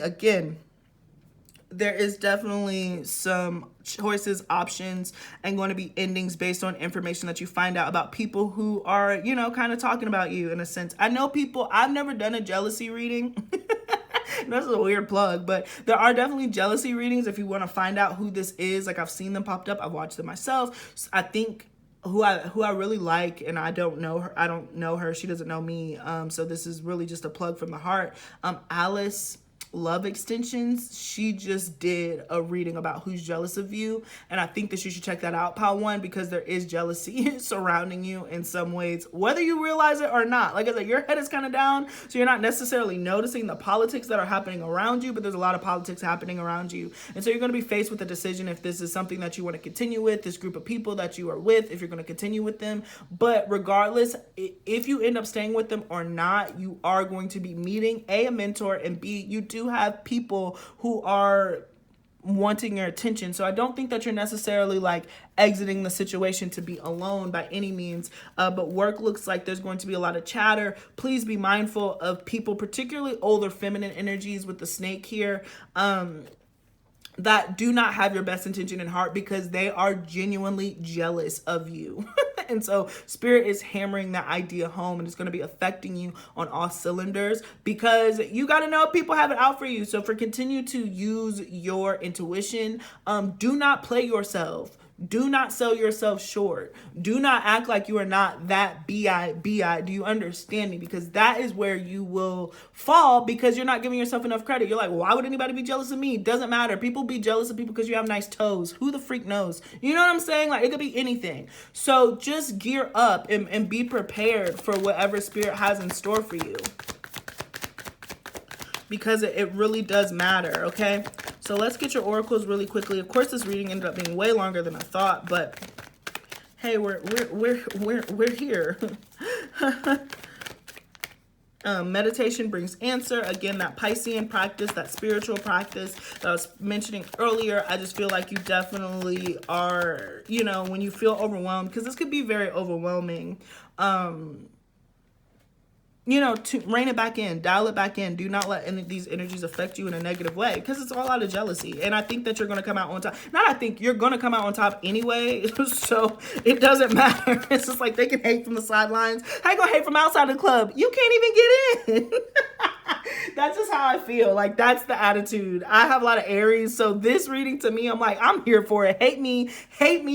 Again. There is definitely some choices, options, and going to be endings based on information that you find out about people who are, you know, kind of talking about you in a sense. I know people, I've never done a jealousy reading. That's a weird plug, but there are definitely jealousy readings if you want to find out who this is. Like I've seen them popped up. I've watched them myself. I think who I really like, and I don't know her. She doesn't know me. So this is really just a plug from the heart. Alice Love Extensions, she just did a reading about who's jealous of you, and I think that you should check that out, pile one, because there is jealousy surrounding you in some ways, whether you realize it or not. Like I said, your head is kind of down, so you're not necessarily noticing the politics that are happening around you, but there's a lot of politics happening around you, and so you're going to be faced with a decision if this is something that you want to continue with, this group of people that you are with, if you're going to continue with them. But regardless, if you end up staying with them or not, you are going to be meeting a mentor, and B, you do have people who are wanting your attention. So I don't think that you're necessarily like exiting the situation to be alone by any means, but work looks like there's going to be a lot of chatter. Please be mindful of people, particularly older feminine energies with the snake here, that do not have your best intention in heart, because they are genuinely jealous of you. And so spirit is hammering that idea home, and it's going to be affecting you on all cylinders, because you got to know people have it out for you. So continue to use your intuition. Do not play yourself. Do not sell yourself short. Do not act like you are not that B.I. Do you understand me? Because that is where you will fall, because you're not giving yourself enough credit. You're like, why would anybody be jealous of me? Doesn't matter. People be jealous of people because you have nice toes. Who the freak knows? You know what I'm saying? Like, it could be anything. So just gear up and be prepared for whatever spirit has in store for you, because it really does matter, okay? So let's get your oracles really quickly. Of course, this reading ended up being way longer than I thought, but hey, we're here. Meditation brings answer. Again, that Piscean practice, that spiritual practice that I was mentioning earlier. I just feel like you definitely are, you know, when you feel overwhelmed, because this could be very overwhelming. you know, to rein it back in, dial it back in. Do not let any of these energies affect you in a negative way, because it's all out of jealousy. And I think that you're going to come out on top. Not I think, you're going to come out on top anyway. So it doesn't matter. It's just like they can hate from the sidelines. How you going to hate from outside the club? You can't even get in. That's just how I feel. Like, that's the attitude. I have a lot of Aries, so this reading to me, I'm like, I'm here for it. Hate me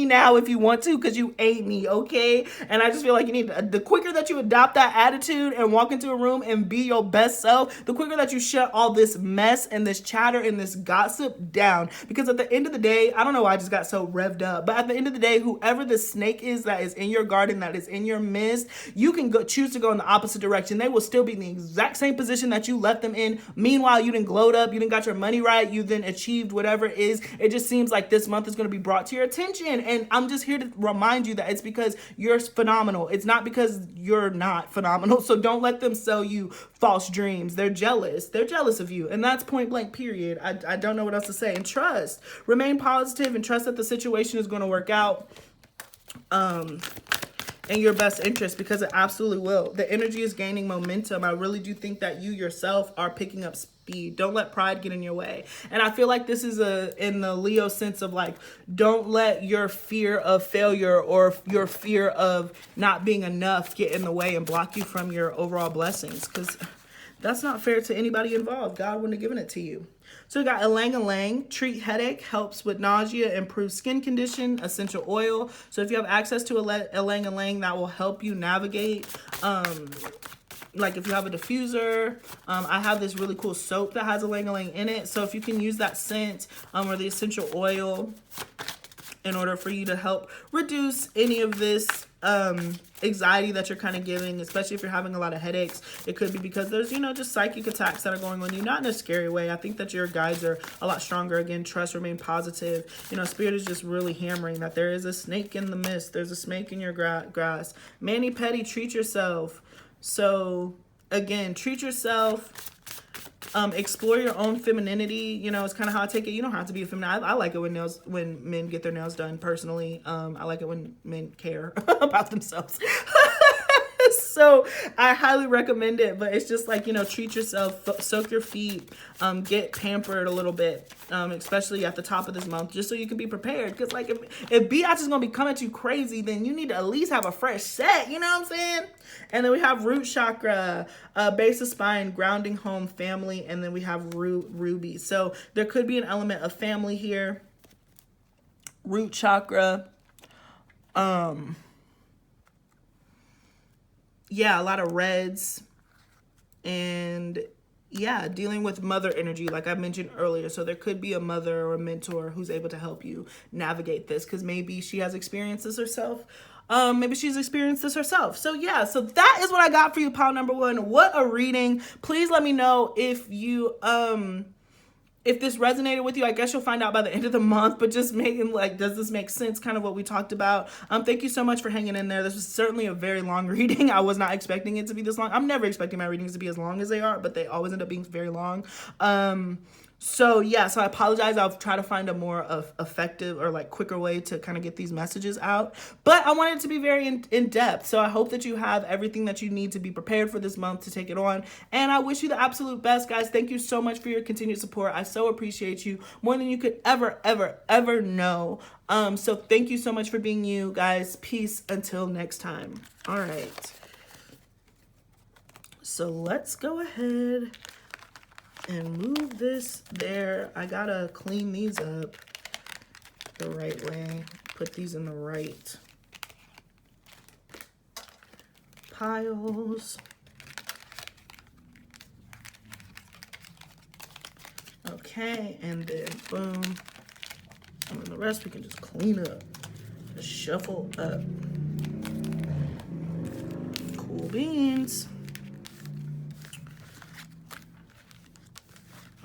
now if you want to, because you ain't me, okay? And I just feel like you need, the quicker that you adopt that attitude and walk into a room and be your best self, the quicker that you shut all this mess and this chatter and this gossip down. Because at the end of the day, I don't know why I just got so revved up, but at the end of the day, whoever the snake is that is in your garden, that is in your midst, you can choose to go in the opposite direction. They will still be in the exact same position that you left them in. Meanwhile, you didn't glowed up, you didn't got your money right, you then achieved whatever it is. It just seems like this month is going to be brought to your attention, and I'm just here to remind you that it's because you're phenomenal. It's not because you're not phenomenal. So don't let them sell you false dreams. They're jealous of you, and that's point blank, period. I don't know what else to say. And trust, remain positive and trust that the situation is going to work out in your best interest, because it absolutely will. The energy is gaining momentum. I really do think that you yourself are picking up speed. Don't let pride get in your way. And I feel like this is in the Leo sense of like, don't let your fear of failure or your fear of not being enough get in the way and block you from your overall blessings, because that's not fair to anybody involved. God wouldn't have given it to you. So we got ylang ylang, treat headache, helps with nausea, improves skin condition, essential oil. So if you have access to ylang ylang, that will help you navigate. Like if you have a diffuser, I have this really cool soap that has ylang ylang in it. So if you can use that scent or the essential oil in order for you to help reduce any of this anxiety that you're kind of giving, especially if you're having a lot of headaches. It could be because there's, you know, just psychic attacks that are going on you, not in a scary way. I think that your guides are a lot stronger. Again, trust, remain positive. You know, Spirit is just really hammering that there is a snake in the mist. There's a snake in your grass. Mani-pedi, treat yourself. So again, treat yourself. Explore your own femininity. You know, it's kind of how I take it. You don't have to be a feminine. I like it when men get their nails done, personally. I like it when men care about themselves. So I highly recommend it, but it's just like, you know, treat yourself, soak your feet, get pampered a little bit, especially at the top of this month, just so you can be prepared. Because like if biatch is going to be coming at you crazy, then you need to at least have a fresh set, you know what I'm saying? And then we have root chakra, base of spine, grounding home, family, and then we have root ruby. So there could be an element of family here. Root chakra, yeah, a lot of reds, and yeah, dealing with mother energy, like I mentioned earlier. So there could be a mother or a mentor who's able to help you navigate this, because maybe she has experienced this herself. Maybe she's experienced this herself. So yeah, so that is what I got for you, pile number one. What a reading. Please let me know if you if this resonated with you. I guess you'll find out by the end of the month, but just making like, does this make sense? Kind of what we talked about. Thank you so much for hanging in there. This was certainly a very long reading. I was not expecting it to be this long. I'm never expecting my readings to be as long as they are, but they always end up being very long. So yeah, so I apologize. I'll try to find a more effective or like quicker way to kind of get these messages out. But I wanted it to be very in depth. So I hope that you have everything that you need to be prepared for this month to take it on. And I wish you the absolute best, guys. Thank you so much for your continued support. I so appreciate you more than you could ever know. So thank you so much for being you, guys. Peace until next time. All right. So let's go ahead and move this there. I gotta clean these up the right way. Put these in the right piles. Okay, and then boom. And then the rest we can just clean up. Just shuffle up. Cool beans.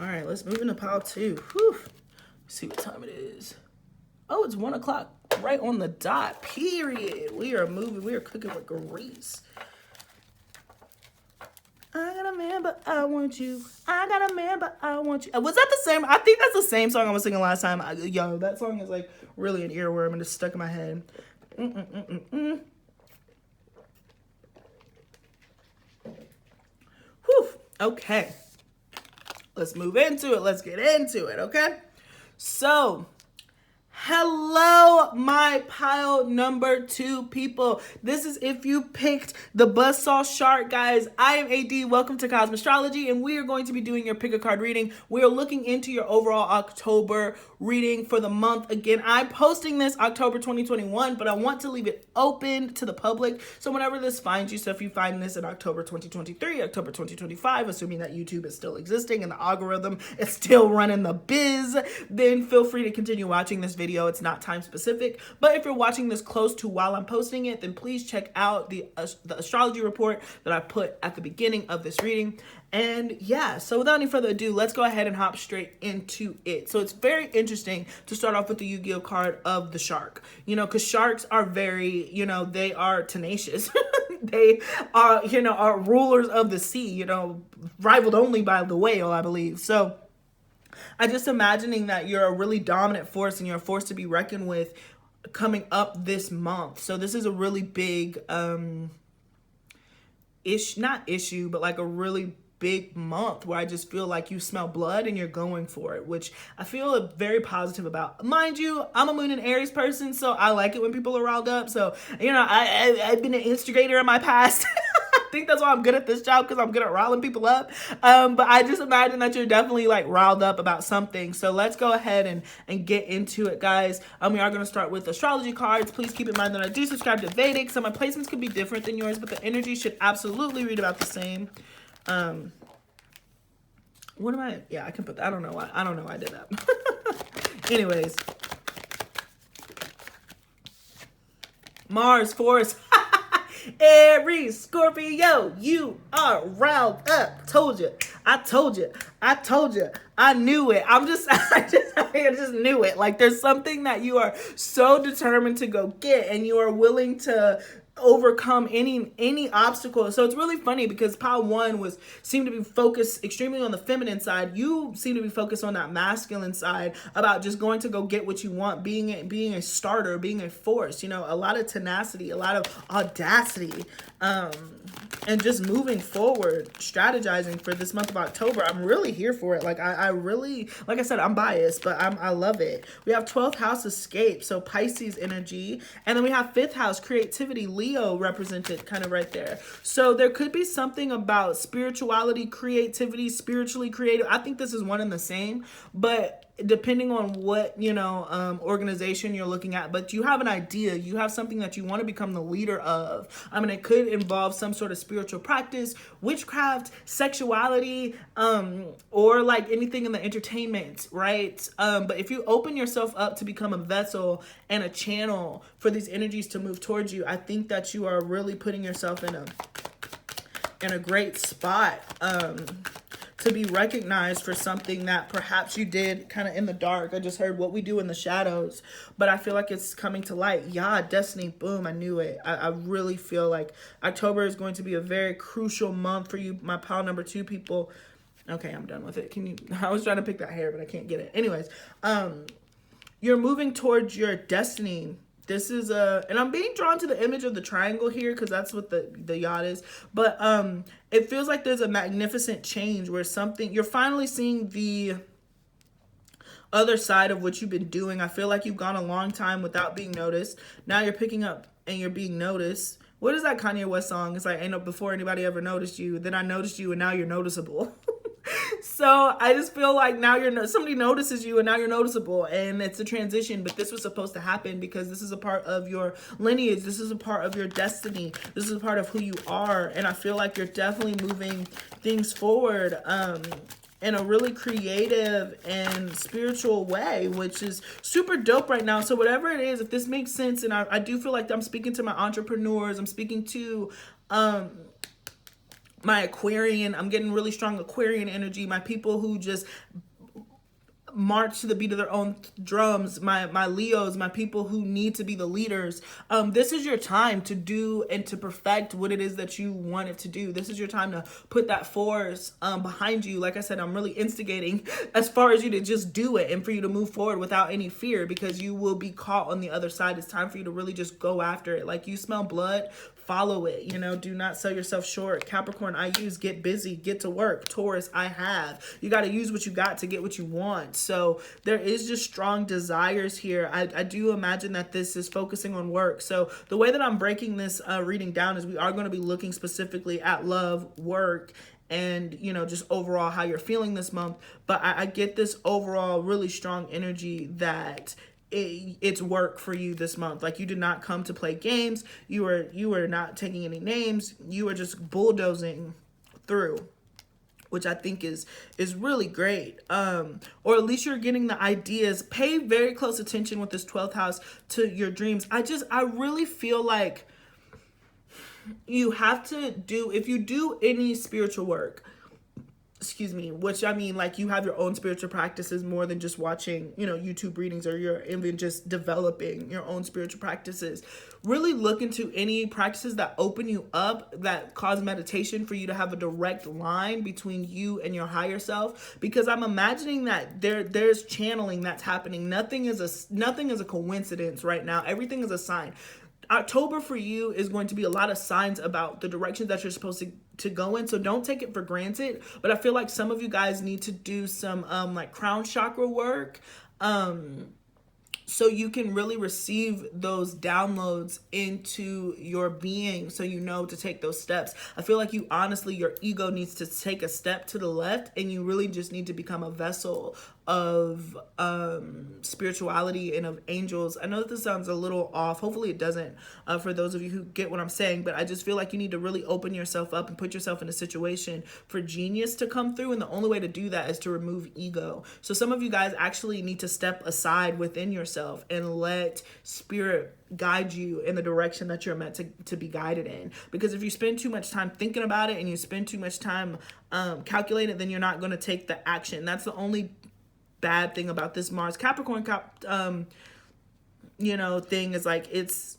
All right, let's move into pile two. Whew. Let's see what time it is. Oh, it's 1 o'clock, right on the dot, period. We are moving, we are cooking with grease. I got a man, but I want you. I got a man, but I want you. Was that the same? I think that's the same song I was singing last time. Yo, that song is like really an earworm and it's stuck in my head. Okay. Let's move into it. Let's get into it, okay? So, hello, my pile number 2 people. This is if you picked the buzzsaw shark, guys. I am AD. Welcome to Astrology, and we are going to be doing your pick a card reading. We are looking into your overall October reading for the month. Again, I'm posting this October 2021, but I want to leave it open to the public. So whenever this finds you, so if you find this in October 2023, October 2025, assuming that YouTube is still existing and the algorithm is still running the biz, then feel free to continue watching this video. It's not time specific, but if you're watching this close to while I'm posting it, then please check out the astrology report that I put at the beginning of this reading. And yeah, so without any further ado, let's go ahead and hop straight into it. So it's very interesting to start off with the Yu-Gi-Oh card of the shark, you know, because sharks are very, you know, they are tenacious. They are, you know, are rulers of the sea, you know, rivaled only by the whale, I believe. So I just imagining that you're a really dominant force and you're a force to be reckoned with coming up this month. So this is a really big, not issue, but like a really big month where I just feel like you smell blood and you're going for it, which I feel very positive about. Mind you, I'm a Moon and Aries person, so I like it when people are riled up. So, you know, I've been an instigator in my past. I think that's why I'm good at this job, because I'm good at riling people up. But I just imagine that you're definitely like riled up about something. So let's go ahead and get into it, guys. We are going to start with astrology cards. Please keep in mind that I do subscribe to Vedic, so my placements could be different than yours, but the energy should absolutely read about the same. What am I? Yeah, I can put that. I don't know why I did that. Anyways. Mars, Force. Aries, Scorpio, you are riled up. Told you. I told you. I knew it. I just knew it. Like, there's something that you are so determined to go get, and you are willing to overcome any obstacle. So it's really funny because pile 1 seemed to be focused extremely on the feminine side. You seem to be focused on that masculine side about just going to go get what you want, being a starter, being a force, you know, a lot of tenacity, a lot of audacity, and just moving forward, strategizing for this month of October. I'm really here for it. Like, I really, like I said, I'm biased, but I love it. We have 12th house escape, so Pisces energy, and then we have 5th house creativity, Leo represented kind of right there. So there could be something about spirituality, creativity, spiritually creative. I think this is one and the same, but depending on what, you know, organization you're looking at, but you have an idea, you have something that you want to become the leader of. I mean, it could involve some sort of spiritual practice, witchcraft, sexuality, or like anything in the entertainment, right? But if you open yourself up to become a vessel and a channel for these energies to move towards you, I think that you are really putting yourself in a great spot, to be recognized for something that perhaps you did kind of in the dark. I just heard what we do in the shadows, but I feel like it's coming to light. Yeah, destiny, boom, I knew it. I really feel like October is going to be a very crucial month for you, my pile number 2 people. Okay, I'm done with it. I was trying to pick that hair, but I can't get it. Anyways, you're moving towards your destiny. This is and I'm being drawn to the image of the triangle here because that's what the yacht is. But it feels like there's a magnificent change where you're finally seeing the other side of what you've been doing. I feel like you've gone a long time without being noticed. Now you're picking up and you're being noticed. What is that Kanye West song? It's like, ain't no before anybody ever noticed you. Then I noticed you and now you're noticeable. So I just feel like now somebody notices you and now you're noticeable, and it's a transition, but this was supposed to happen because this is a part of your lineage. This is a part of your destiny. This is a part of who you are. And I feel like you're definitely moving things forward, in a really creative and spiritual way, which is super dope right now. So whatever it is, if this makes sense, and I do feel like I'm speaking to my entrepreneurs, I'm speaking to, my Aquarian, I'm getting really strong Aquarian energy, my people who just march to the beat of their own drums, my Leos, my people who need to be the leaders. This is your time to do and to perfect what it is that you wanted to do. This is your time to put that force behind you. Like I said, I'm really instigating as far as you to just do it and for you to move forward without any fear, because you will be caught on the other side. It's time for you to really just go after it. Like, you smell blood, follow it. You know, do not sell yourself short. Capricorn, I use, get busy, get to work. Taurus, I have. You got to use what you got to get what you want. So there is just strong desires here. I do imagine that this is focusing on work. So the way that I'm breaking this reading down is we are going to be looking specifically at love, work, and, you know, just overall how you're feeling this month. But I get this overall really strong energy that it's work for you this month. Like, you did not come to play games. You were not taking any names. You were just bulldozing through, which I think is really great. Or at least you're getting the ideas. Pay very close attention with this 12th house to your dreams. I really feel like you have to do, if you do any spiritual work, excuse me, which I mean, like, you have your own spiritual practices more than just watching, you know, YouTube readings, or you're even just developing your own spiritual practices. Really look into any practices that open you up, that cause meditation for you to have a direct line between you and your higher self, because I'm imagining that there's channeling that's happening. Nothing is a coincidence right now. Everything is a sign. October for you is going to be a lot of signs about the directions that you're supposed to go in. So don't take it for granted. But I feel like some of you guys need to do some like crown chakra work. So you can really receive those downloads into your being, so you know to take those steps. I feel like your ego needs to take a step to the left, and you really just need to become a vessel of spirituality and of angels. I know that this sounds a little off. Hopefully it doesn't, for those of you who get what I'm saying, but I just feel like you need to really open yourself up and put yourself in a situation for genius to come through. And the only way to do that is to remove ego. So some of you guys actually need to step aside within yourself and let spirit guide you in the direction that you're meant to be guided in. Because if you spend too much time thinking about it and you spend too much time calculating, then you're not going to take the action. That's the only bad thing about this Mars Capricorn thing, is like it's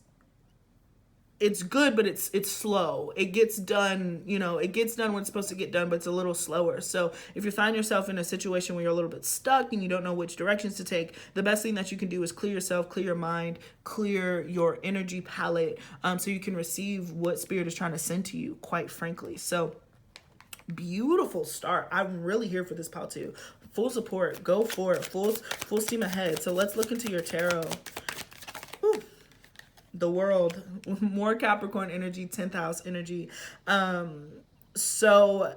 good, but it's slow. It gets done, it gets done when it's supposed to get done, but it's a little slower. So if you find yourself in a situation where you're a little bit stuck and you don't know which directions to take, the best thing that you can do is clear yourself, clear your mind, clear your energy palette, so you can receive what spirit is trying to send to you, quite frankly. So beautiful start. I'm really here for this pal too. Full support. Go for it. Full steam ahead. So let's look into your tarot. Whew. The World. More Capricorn energy, 10th house energy. So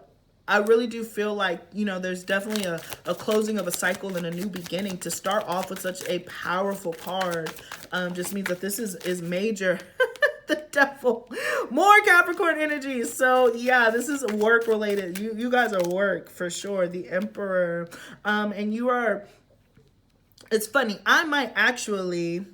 I really do feel like, there's definitely a closing of a cycle and a new beginning. To start off with such a powerful card just means that this is major. The Devil. More Capricorn energy. So yeah, this is work related. You guys are work for sure. The Emperor. And you are, it's funny, I might actually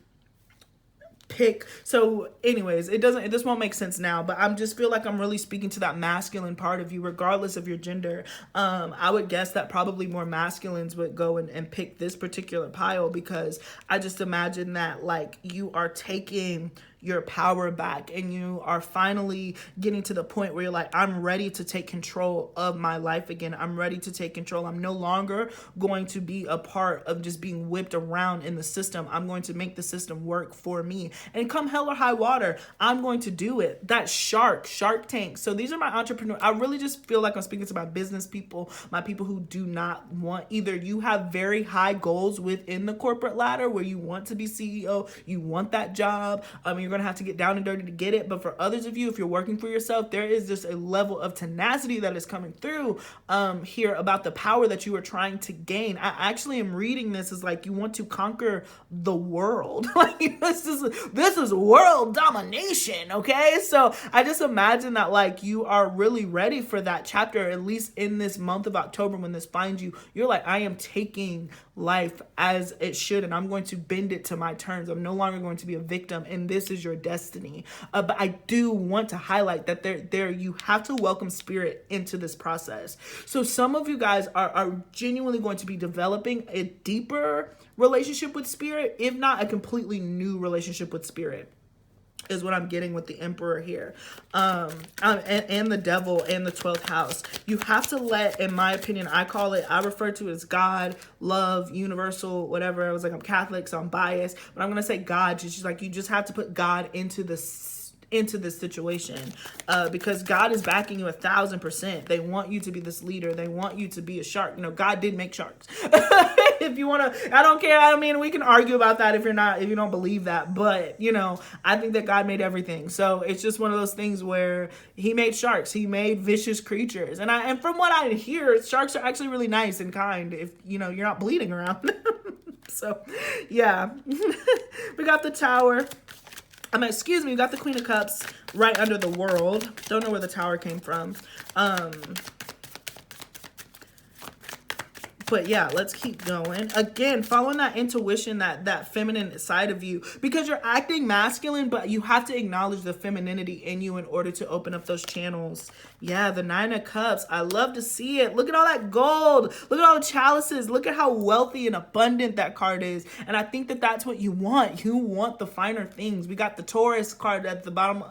pick, so anyways, this won't make sense now, but I'm just feel like I'm really speaking to that masculine part of you, regardless of your gender. I would guess that probably more masculines would go and pick this particular pile, because I just imagine that, like, you are taking your power back and you are finally getting to the point where you're like, I'm ready to take control of my life again. I'm ready to take control. I'm no longer going to be a part of just being whipped around in the system. I'm going to make the system work for me, and come hell or high water, I'm going to do it. That Shark Tank. So these are my entrepreneurs. I really just feel like I'm speaking to my business people, my people who do not want, either you have very high goals within the corporate ladder where you want to be CEO, you want that job, you're going to have to get down and dirty to get it. But for others of you, if you're working for yourself, there is just a level of tenacity that is coming through here about the power that you are trying to gain. I actually am reading this as like you want to conquer the world. Like this is world domination, okay? So I just imagine that, like, you are really ready for that chapter, at least in this month of October when this finds you. You're like, I am taking life as it should, and I'm going to bend it to my terms. I'm no longer going to be a victim, and this is your destiny. But I do want to highlight that there you have to welcome spirit into this process. So some of you guys are genuinely going to be developing a deeper relationship with spirit, if not a completely new relationship with spirit, is what I'm getting with the Emperor here. And the Devil and the 12th house. You have to let, in my opinion, I refer to it as God, love, universal, whatever. I was like, I'm Catholic, so I'm biased, but I'm going to say God. Just like, you just have to put God into into this situation, because God is backing you 1,000%. They want you to be this leader. They want you to be a shark. You know, God did make sharks. If you want to, I don't care. I mean, we can argue about that if you don't believe that. But, you know, I think that God made everything. So it's just one of those things where he made sharks. He made vicious creatures. And from what I hear, sharks are actually really nice and kind if, you know, you're not bleeding around them. So, yeah. We got the Tower. Excuse me, we got the Queen of Cups right under the World. Don't know where the Tower came from. But yeah, let's keep going. Again, following that intuition, that feminine side of you, because you're acting masculine, but you have to acknowledge the femininity in you in order to open up those channels. Yeah, the Nine of Cups. I love to see it. Look at all that gold. Look at all the chalices. Look at how wealthy and abundant that card is. And I think that that's what you want. You want the finer things. We got the Taurus card at the bottom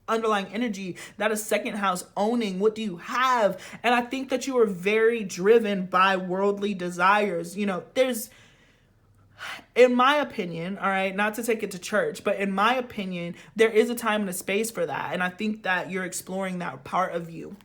underlying energy. That is second house owning. What do you have? And I think that you are very driven by worldly desires. You know, there's, in my opinion, all right, not to take it to church, but in my opinion, there is a time and a space for that. And I think that you're exploring that part of you.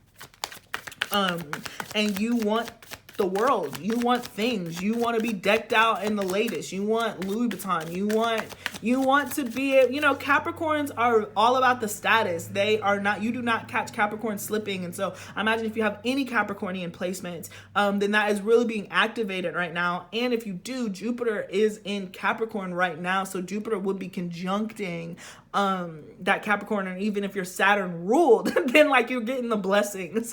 And you want the world. You want things. You want to be decked out in the latest. You want Louis Vuitton. You want to be, you know, Capricorns are all about the status. They are not, you do not catch Capricorn slipping. And so I imagine if you have any Capricornian placements, then that is really being activated right now. And if you do, Jupiter is in Capricorn right now. So Jupiter would be conjuncting that Capricorn. And even if you're Saturn ruled, then like you're getting the blessings.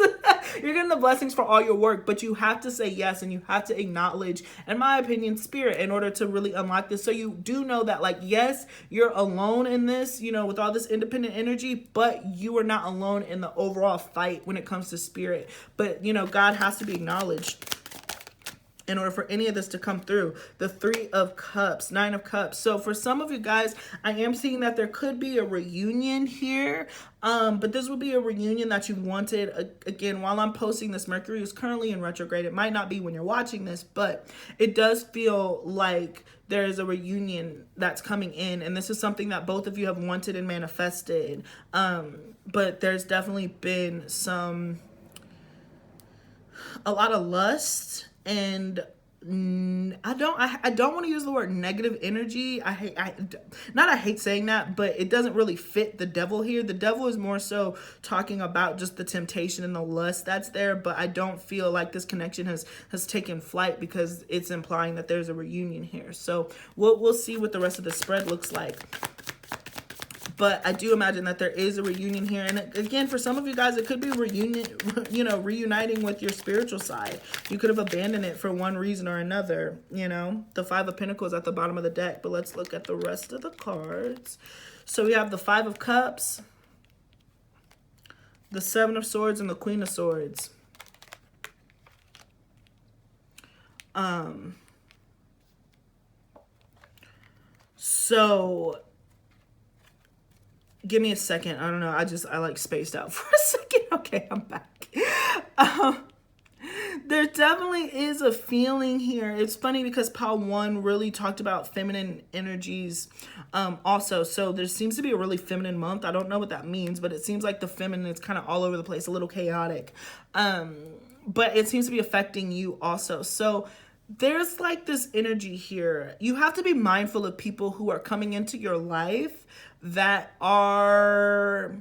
You're getting the blessings for all your work, but you have to say yes, and you have to acknowledge, in my opinion, spirit in order to really unlock this. So you do know that, like, yes, you're alone in this, you know, with all this independent energy, but you are not alone in the overall fight when it comes to spirit. But, you know, God has to be acknowledged in order for any of this to come through. The Three of Cups, Nine of Cups. So for some of you guys, I am seeing that there could be a reunion here. But this would be a reunion that you wanted. Again, while I'm posting this, Mercury is currently in retrograde. It might not be when you're watching this, but it does feel like there is a reunion that's coming in. And this is something that both of you have wanted and manifested. But there's definitely been a lot of lust. And I don't want to use the word negative energy. I hate saying that, but it doesn't really fit the devil here. The devil is more so talking about just the temptation and the lust that's there, but I don't feel like this connection has taken flight because it's implying that there's a reunion here. So we'll see what the rest of the spread looks like. But I do imagine that there is a reunion here. And again, for some of you guys, it could be reuniting with your spiritual side. You could have abandoned it for one reason or another. You know, the Five of Pentacles at the bottom of the deck. But let's look at the rest of the cards. So we have the Five of Cups, the Seven of Swords, and the Queen of Swords. So give me a second. I don't know. I like spaced out for a second. Okay, I'm back. There definitely is a feeling here. It's funny because Pile 1 really talked about feminine energies also. So there seems to be a really feminine month. I don't know what that means, but it seems like the feminine is kind of all over the place, a little chaotic. But it seems to be affecting you also. So there's like this energy here. You have to be mindful of people who are coming into your life that are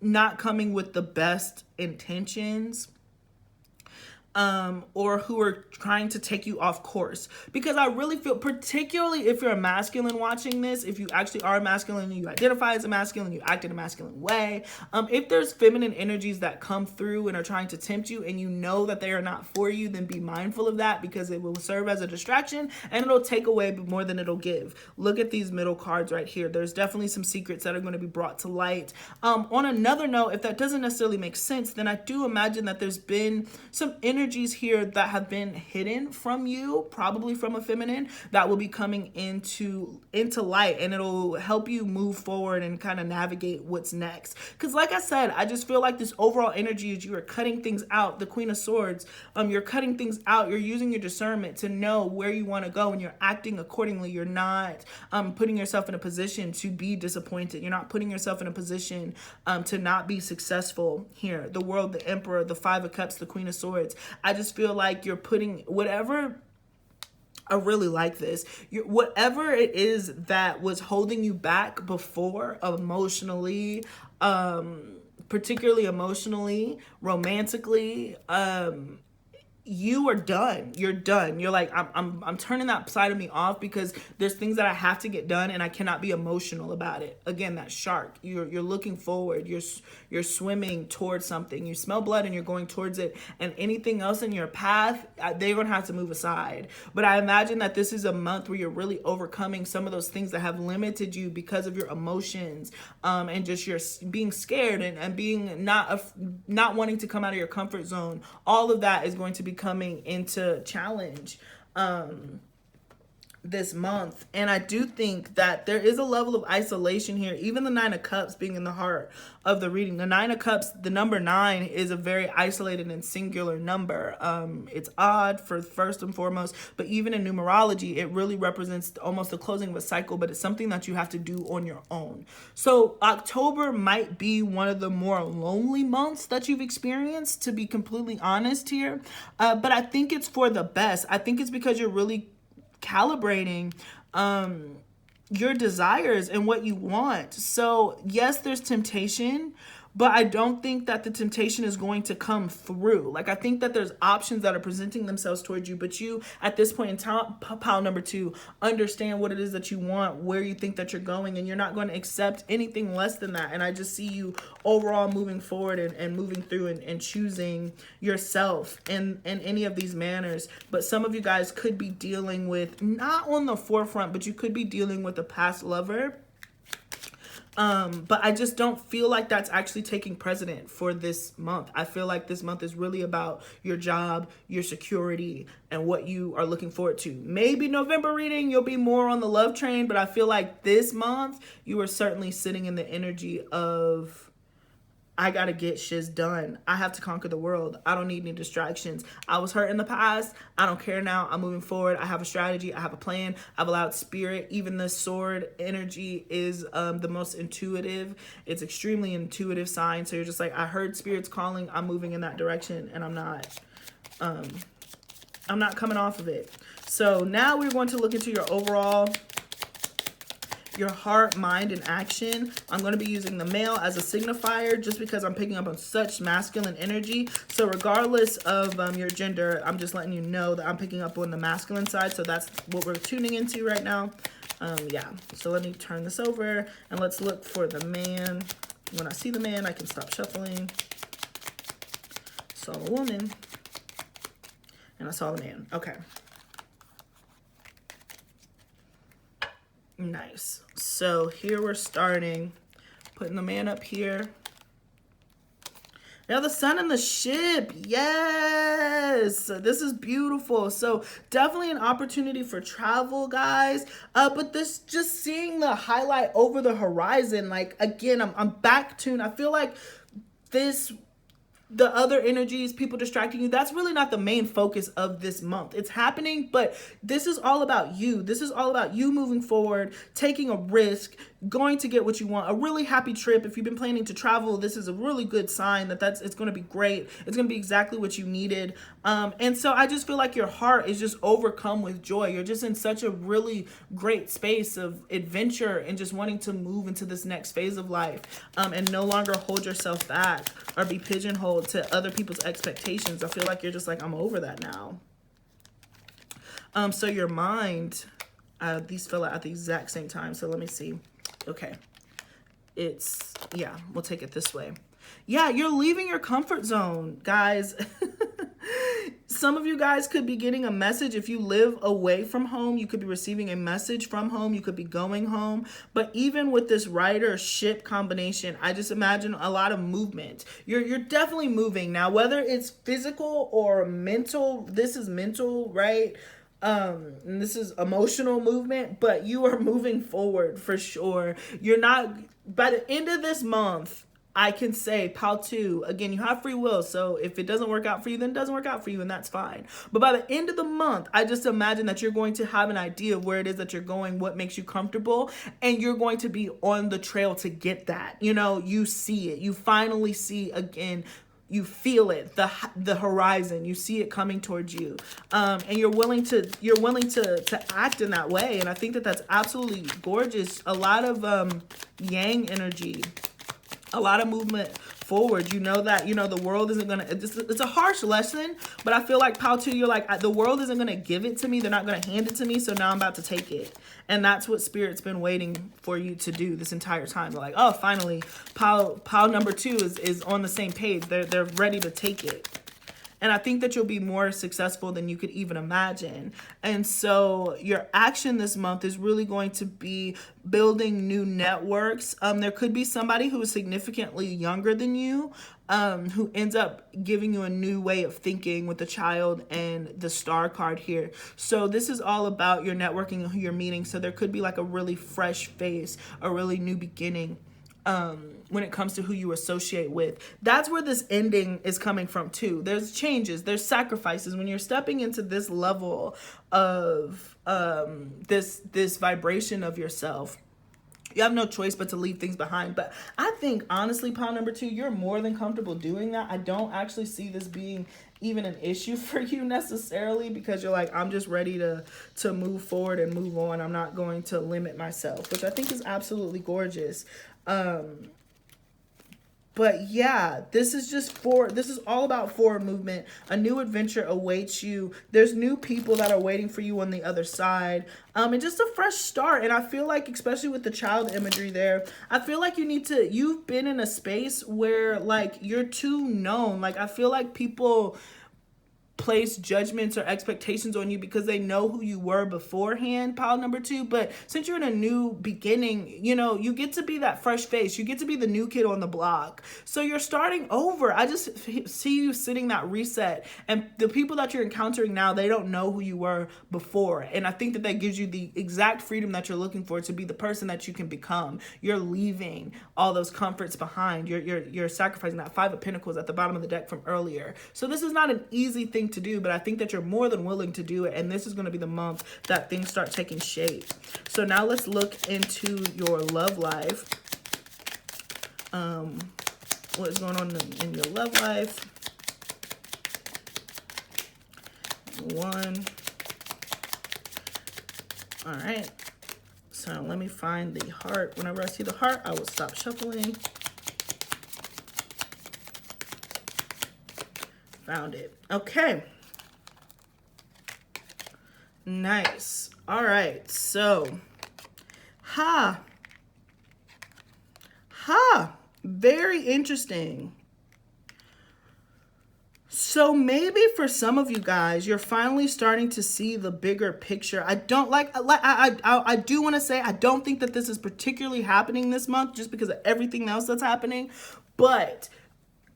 not coming with the best intentions, or who are trying to take you off course. Because I really feel, particularly if you're a masculine watching this, if you actually are masculine, you identify as a masculine, you act in a masculine way, if there's feminine energies that come through and are trying to tempt you and you know that they are not for you, then be mindful of that, because it will serve as a distraction and it'll take away more than it'll give. Look at these middle cards right here. There's definitely some secrets that are going to be brought to light. On another note, if that doesn't necessarily make sense, then I do imagine that there's been some energy energies here that have been hidden from you, probably from a feminine, that will be coming into light, and it'll help you move forward and kind of navigate what's next. Because like I said, I just feel like this overall energy is you are cutting things out. The Queen of Swords, you're cutting things out. You're using your discernment to know where you want to go, and you're acting accordingly. You're not putting yourself in a position to be disappointed. You're not putting yourself in a position to not be successful here. The World, the Emperor, the Five of Cups, the Queen of Swords. I just feel like you're putting whatever. I really like this. Whatever it is that was holding you back before, emotionally, particularly emotionally, romantically, you are done. You're done. You're like, I'm turning that side of me off, because there's things that I have to get done, and I cannot be emotional about it. Again, that shark. You're looking forward. You're swimming towards something. You smell blood and you're going towards it. And anything else in your path, they're gonna have to move aside. But I imagine that this is a month where you're really overcoming some of those things that have limited you because of your emotions, and just your being scared and being not wanting to come out of your comfort zone. All of that is going to be coming into challenge this month. And I do think that there is a level of isolation here. Even the Nine of Cups being in the heart of the reading. The Nine of Cups, the number 9, is a very isolated and singular number. It's odd for first and foremost, but even in numerology, it really represents almost the closing of a cycle, but it's something that you have to do on your own. So October might be one of the more lonely months that you've experienced, to be completely honest here. But I think it's for the best. I think it's because you're really calibrating your desires and what you want. So yes, there's temptation, but I don't think that the temptation is going to come through. Like, I think that there's options that are presenting themselves towards you, but you, at this point in time, pile number 2, understand what it is that you want, where you think that you're going, and you're not going to accept anything less than that. And I just see you overall moving forward and moving through and choosing yourself in any of these manners. But some of you guys could be dealing with, not on the forefront, but you could be dealing with a past lover. But I just don't feel like that's actually taking precedent for this month. I feel like this month is really about your job, your security, and what you are looking forward to. Maybe November reading, you'll be more on the love train, but I feel like this month, you are certainly sitting in the energy of, I gotta get shiz done. I have to conquer the world. I don't need any distractions. I was hurt in the past. I don't care now. I'm moving forward. I have a strategy. I have a plan. I've allowed spirit. Even the sword energy is the most intuitive. It's extremely intuitive sign. So you're just like, I heard spirit's calling. I'm moving in that direction, and I'm not coming off of it. So now we're going to look into your overall, your heart, mind, and action. I'm going to be using the male as a signifier just because I'm picking up on such masculine energy. So regardless of your gender, I'm just letting you know that I'm picking up on the masculine side. So that's what we're tuning into right now. Yeah. So let me turn this over and let's look for the man. When I see the man, I can stop shuffling. Saw a woman and I saw the man. Okay. Nice. So here we're starting, putting the man up here. Now the sun and the ship. Yes, this is beautiful. So definitely an opportunity for travel, guys. But this, just seeing the highlight over the horizon, like, again, I'm back tuned. I feel like this, the other energies, people distracting you, that's really not the main focus of this month. It's happening, but this is all about you. This is all about you moving forward, taking a risk, going to get what you want. A really happy trip. If you've been planning to travel, this is a really good sign that it's going to be great. It's going to be exactly what you needed. And so I just feel like your heart is just overcome with joy. You're just in such a really great space of adventure and just wanting to move into this next phase of life, and no longer hold yourself back or be pigeonholed to other people's expectations. I feel like you're just like, I'm over that now. So your mind, these fell out at the exact same time. So let me see. Okay. It's, yeah, we'll take it this way. Yeah, you're leaving your comfort zone, guys. Some of you guys could be getting a message. If you live away from home, you could be receiving a message from home. You could be going home. But even with this rider-ship combination, I just imagine a lot of movement. You're definitely moving. Now, whether it's physical or mental, this is mental, right? And this is emotional movement, but you are moving forward for sure. You're not, by the end of this month, I can say, pile 2, again, you have free will. So if it doesn't work out for you, then it doesn't work out for you, and that's fine. But by the end of the month, I just imagine that you're going to have an idea of where it is that you're going, what makes you comfortable, and you're going to be on the trail to get that. You know, you see it. You finally see, again, you feel it, the horizon. You see it coming towards you, and you're willing to act in that way. And I think that that's absolutely gorgeous. A lot of yang energy. A lot of movement forward. You know that, you know, the world isn't gonna, it's a harsh lesson, but I feel like pile 2, you're like, the world isn't gonna give it to me. They're not gonna hand it to me. So now I'm about to take it. And that's what Spirit's been waiting for you to do this entire time. They're like, oh, finally, pile number 2 is on the same page. They're ready to take it. And I think that you'll be more successful than you could even imagine. And so your action this month is really going to be building new networks. There could be somebody who is significantly younger than you, who ends up giving you a new way of thinking with the Child and the Star card here. So this is all about your networking and who you're meeting. So there could be like a really fresh face, a really new beginning. When it comes to who you associate with. That's where this ending is coming from too. There's changes, there's sacrifices. When you're stepping into this level of this vibration of yourself, you have no choice but to leave things behind. But I think, honestly, pile number 2, you're more than comfortable doing that. I don't actually see this being even an issue for you necessarily, because you're like, I'm just ready to move forward and move on. I'm not going to limit myself, which I think is absolutely gorgeous. But yeah, this is all about forward movement. A new adventure awaits you. There's new people that are waiting for you on the other side. And just a fresh start. And I feel like, especially with the Child imagery there, I feel like you've been in a space where like you're too known. Like I feel like people place judgments or expectations on you because they know who you were beforehand, pile number 2. But since you're in a new beginning, you know, you get to be that fresh face. You get to be the new kid on the block. So you're starting over. I just see you sitting that reset. And the people that you're encountering now, they don't know who you were before. And I think that gives you the exact freedom that you're looking for to be the person that you can become. You're leaving all those comforts behind. You're sacrificing that 5 of Pentacles at the bottom of the deck from earlier. So this is not an easy thing to do, but I think that you're more than willing to do it, and this is going to be the month that things start taking shape. So now let's look into your love life. What is going on in your love life? 1. All right, so let me find the heart. Whenever I see the heart, I will stop shuffling. Found it. Okay. Nice. All right. So, very interesting. So maybe for some of you guys, you're finally starting to see the bigger picture. I do want to say, I don't think that this is particularly happening this month just because of everything else that's happening, but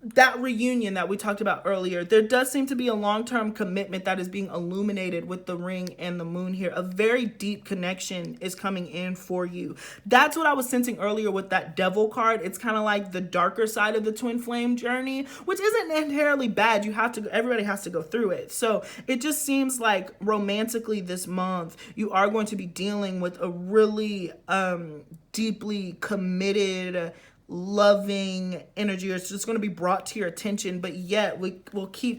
that reunion that we talked about earlier, there does seem to be a long-term commitment that is being illuminated with the ring and the moon here. A very deep connection is coming in for you. That's what I was sensing earlier with that Devil card. It's kind of like the darker side of the twin flame journey, which isn't inherently bad. Everybody has to go through it. So it just seems like romantically this month, you are going to be dealing with a really deeply committed, loving energy. It's just going to be brought to your attention, but yet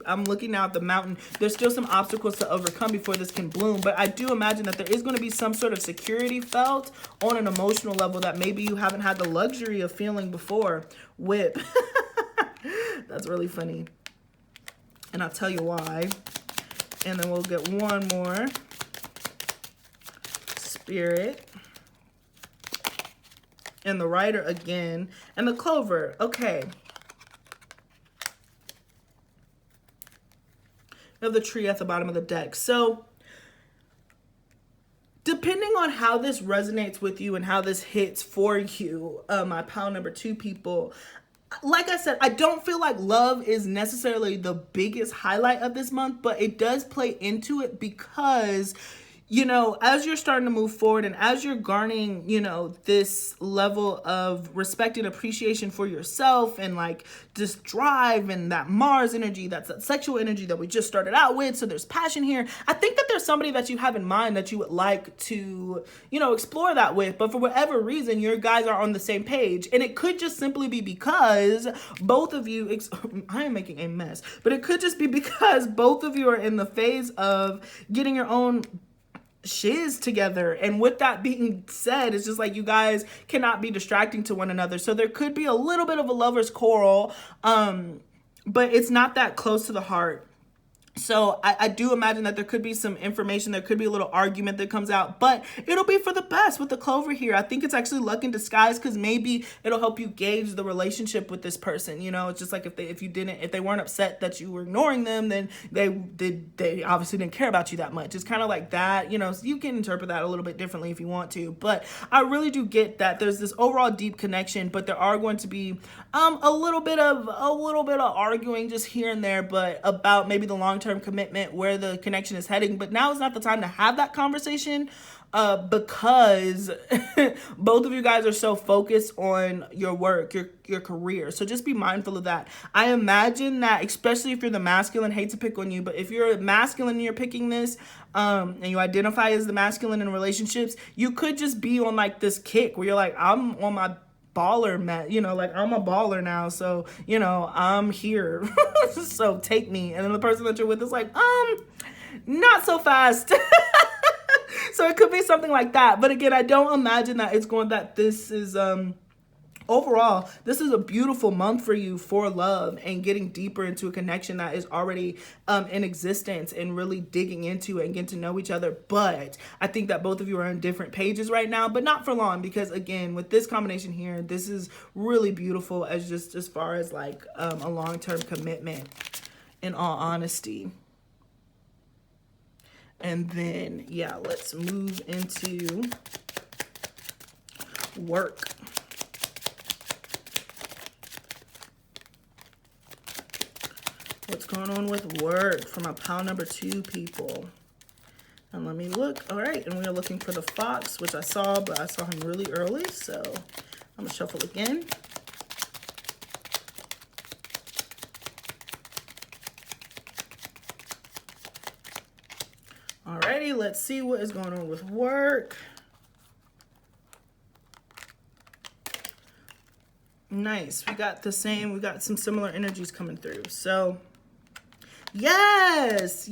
I'm looking now at the mountain. There's still some obstacles to overcome before this can bloom, but I do imagine that there is going to be some sort of security felt on an emotional level that maybe you haven't had the luxury of feeling before with. That's really funny. And I'll tell you why. And then we'll get one more. Spirit. And the Rider again. And the Clover. Okay. of the tree at the bottom of the deck. So depending on how this resonates with you and how this hits for you, my pile number 2 people, like I said, I don't feel like love is necessarily the biggest highlight of this month, but it does play into it because, you know, as you're starting to move forward and as you're garnering, you know, this level of respect and appreciation for yourself and like this drive and that Mars energy, that's that sexual energy that we just started out with. So there's passion here. I think that there's somebody that you have in mind that you would like to, you know, explore that with. But for whatever reason, your guys are on the same page. And it could just simply be because both of you, I am making a mess, but it could just be because both of you are in the phase of getting your own shiz together. And with that being said, it's just like you guys cannot be distracting to one another. So there could be a little bit of a lover's quarrel, but it's not that close to the heart. So I do imagine that there could be some information, there could be a little argument that comes out, but it'll be for the best with the clover here. I think it's actually luck in disguise because maybe it'll help you gauge the relationship with this person. You know, it's just like if they weren't upset that you were ignoring them, then they obviously didn't care about you that much. It's kind of like that, you know, so you can interpret that a little bit differently if you want to, but I really do get that there's this overall deep connection, but there are going to be a little bit of arguing just here and there, but about maybe the long-term commitment, where the connection is heading. But now is not the time to have that conversation because both of you guys are so focused on your work, your career. So just be mindful of that. I imagine that, especially if you're the masculine, hate to pick on you, but if you're masculine and you're picking this, and you identify as the masculine in relationships, you could just be on like this kick where you're like, I'm on my baller, Matt, you know, like I'm a baller now, so you know I'm here. So take me. And then the person that you're with is like, not so fast. So it could be something like that. But again, I don't imagine that it's going that this is overall, this is a beautiful month for you for love and getting deeper into a connection that is already in existence and really digging into it and getting to know each other. But I think that both of you are on different pages right now, but not for long, because again, with this combination here, this is really beautiful as far as like a long-term commitment, in all honesty. And then, yeah, let's move into work. What's going on with work for my pile number 2 people? And let me look. All right, and we are looking for the fox, which I saw, but I saw him really early, so I'm gonna shuffle again. Alrighty, let's see what is going on with work. Nice. We got some similar energies coming through. So yes,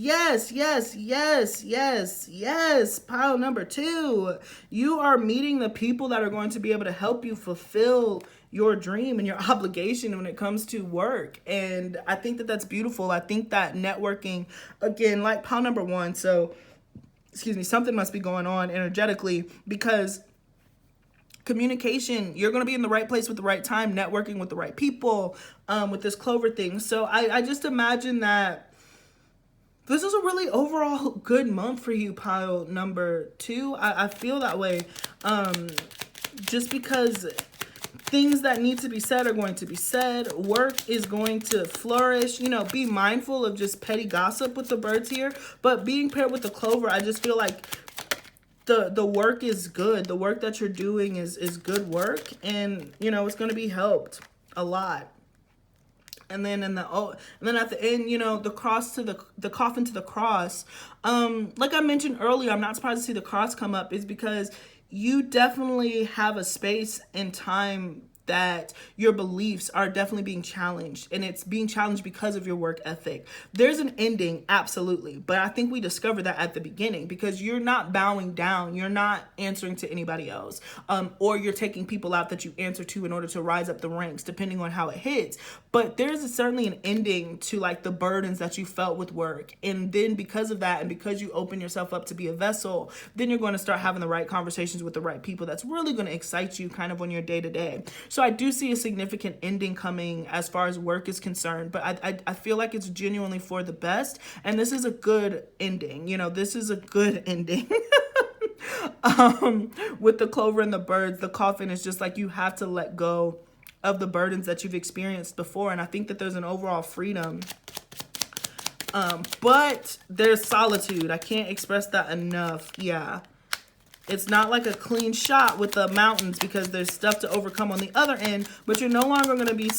pile number 2. You are meeting the people that are going to be able to help you fulfill your dream and your obligation when it comes to work. And I think that that's beautiful. I think that networking, again, like pile number 1, so, excuse me, something must be going on energetically, because communication, you're going to be in the right place with the right time, networking with the right people, with this clover thing. So I just imagine that this is a really overall good month for you, pile number 2. I feel that way, just because things that need to be said are going to be said. Work is going to flourish. You know, be mindful of just petty gossip with the birds here, but being paired with the clover, I just feel like the work is good. The work that you're doing is good work, and you know it's going to be helped a lot. And then at the end, you know, the coffin to the cross. Like I mentioned earlier, I'm not surprised to see the cross come up, is because you definitely have a space and time that your beliefs are definitely being challenged, and it's being challenged because of your work ethic. There's an ending, absolutely, but I think we discovered that at the beginning, because you're not bowing down, you're not answering to anybody else, or you're taking people out that you answer to in order to rise up the ranks, depending on how it hits. But there's certainly an ending to like the burdens that you felt with work, and then because of that, and because you open yourself up to be a vessel, then you're going to start having the right conversations with the right people that's really going to excite you kind of on your day-to-day. So I do see a significant ending coming as far as work is concerned, but I feel like it's genuinely for the best. And this is a good ending. You know, this is a good ending. With the clover and the birds, the coffin is just like you have to let go of the burdens that you've experienced before. And I think that there's an overall freedom. But there's solitude. I can't express that enough. Yeah. It's not like a clean shot with the mountains because there's stuff to overcome on the other end, but you're no longer going to be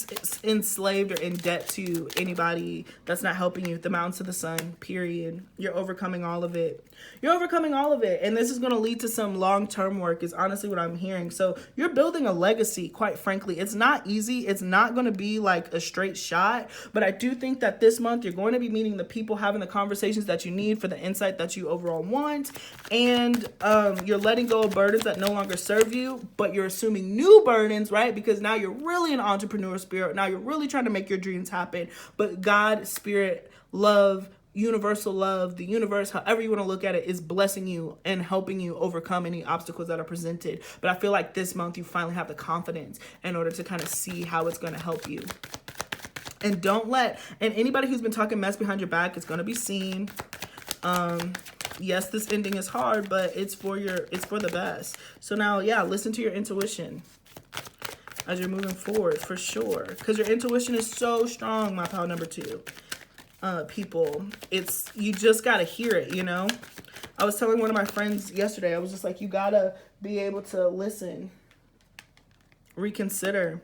enslaved or in debt to anybody that's not helping you. The mountains to the sun, period. You're overcoming all of it. You're overcoming all of it. And this is going to lead to some long-term work is honestly what I'm hearing. So you're building a legacy, quite frankly. It's not easy. It's not going to be like a straight shot, but I do think that this month you're going to be meeting the people, having the conversations that you need for the insight that you overall want. And you're letting go of burdens that no longer serve you, but you're assuming new burdens, right? Because now you're really an entrepreneur spirit. Now you're really trying to make your dreams happen. But God, spirit, love, universal love, the universe, however you want to look at it, is blessing you and helping you overcome any obstacles that are presented. But I feel like this month you finally have the confidence in order to kind of see how it's going to help you. And don't let, and anybody who's been talking mess behind your back, it's going to be seen. Yes, this ending is hard, but it's for the best. So now, yeah, listen to your intuition as you're moving forward, for sure. Because your intuition is so strong, my pal number 2. People, you just got to hear it, you know? I was telling one of my friends yesterday, I was just like, you got to be able to listen, reconsider.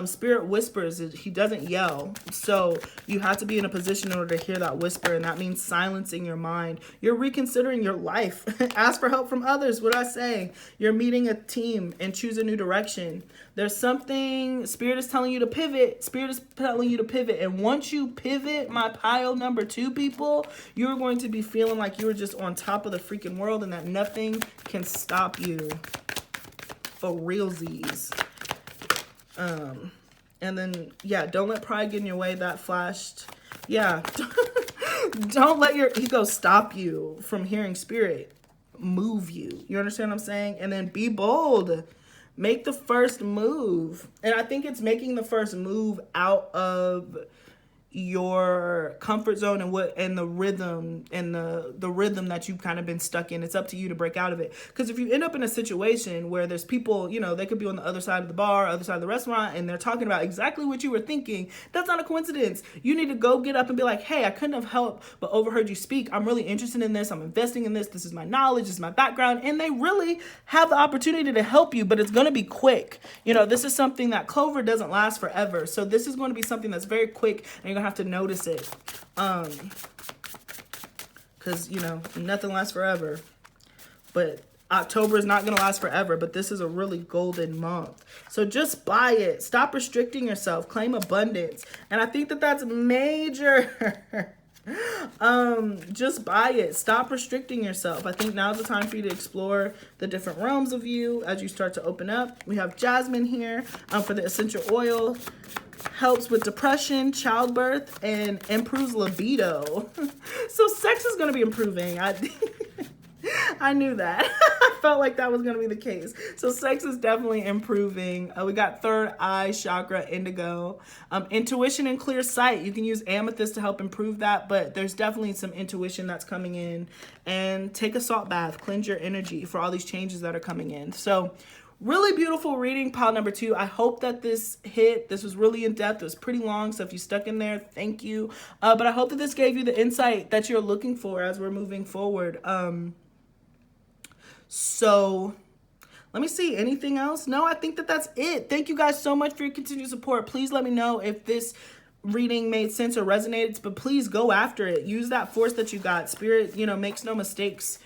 Spirit whispers, he doesn't yell. So you have to be in a position in order to hear that whisper. And that means silencing your mind. You're reconsidering your life. Ask for help from others. What I say? You're meeting a team and choose a new direction. There's something, Spirit is telling you to pivot. Spirit is telling you to pivot. And once you pivot, my pile number 2 people, you're going to be feeling like you were just on top of the freaking world and that nothing can stop you. For realsies. And then, yeah, don't let pride get in your way. That flashed. Yeah. Don't let your ego stop you from hearing spirit move you. You understand what I'm saying? And then be bold. Make the first move. And I think it's making the first move out of your comfort zone and the rhythm and the rhythm that you've kind of been stuck in. It's up to you to break out of it. Because if you end up in a situation where there's people, you know, they could be on the other side of the bar, other side of the restaurant, and they're talking about exactly what you were thinking, that's not a coincidence. You need to go get up and be like, hey, I couldn't have helped but overheard you speak. I'm really interested in this. I'm investing in this. This is my knowledge. This is my background. And they really have the opportunity to help you, but it's going to be quick. You know, this is something that clover doesn't last forever. So this is going to be something that's very quick, and you're going to have to notice it. Because, you know, nothing lasts forever. But October is not going to last forever, but this is a really golden month. So just buy it. Stop restricting yourself. Claim abundance. And I think that that's major. Just buy it. Stop restricting yourself. I think now's the time for you to explore the different realms of you as you start to open up. We have jasmine here for the essential oil. Helps with depression, childbirth, and improves libido. So sex is going to be improving. I knew that. I felt like that was going to be the case. So sex is definitely improving. We got third eye chakra, indigo. Intuition and clear sight. You can use amethyst to help improve that, but there's definitely some intuition that's coming in. And take a salt bath. Cleanse your energy for all these changes that are coming in. So really beautiful reading, pile number 2. I hope that this hit. This was really in depth. It was pretty long, so if you stuck in there, thank you. But I hope that this gave you the insight that you're looking for as we're moving forward. So let me see. Anything else? No, I think that that's it. Thank you guys so much for your continued support. Please let me know if this reading made sense or resonated, but please go after it. Use that force that you got. Spirit, you know, makes no mistakes.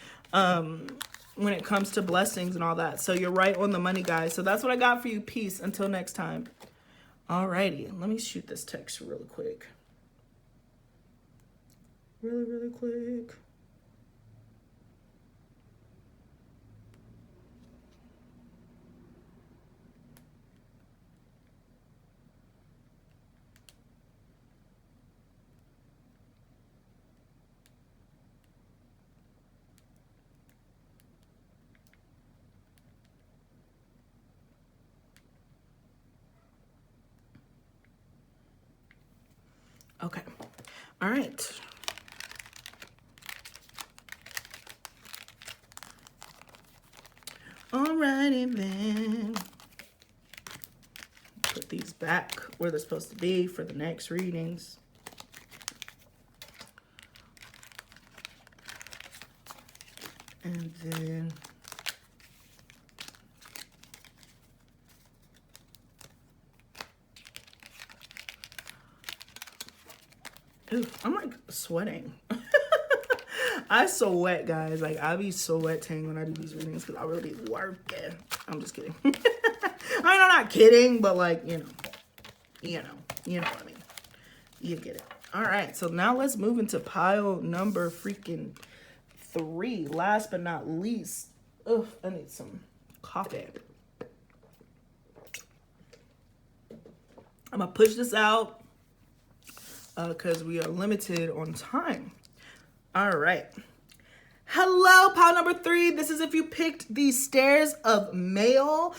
When it comes to blessings and all that. So you're right on the money, guys. So that's what I got for you. Peace. Until next time. Alrighty. Let me shoot this text really quick. Really quick. Okay. All right. Alrighty then. Put these back where they're supposed to be for the next readings. And then ooh, I'm like sweating. I sweat, guys. Like, I be sweating when I do these readings because I really be working. I'm just kidding. I mean, I'm not kidding, but like, you know what I mean. You get it. All right, so now let's move into pile number freaking 3. Last but not least. Ugh, I need some coffee. I'm gonna push this out because we are limited on time. All right. Hello, pile number 3. This is if you picked the Stairs of Mail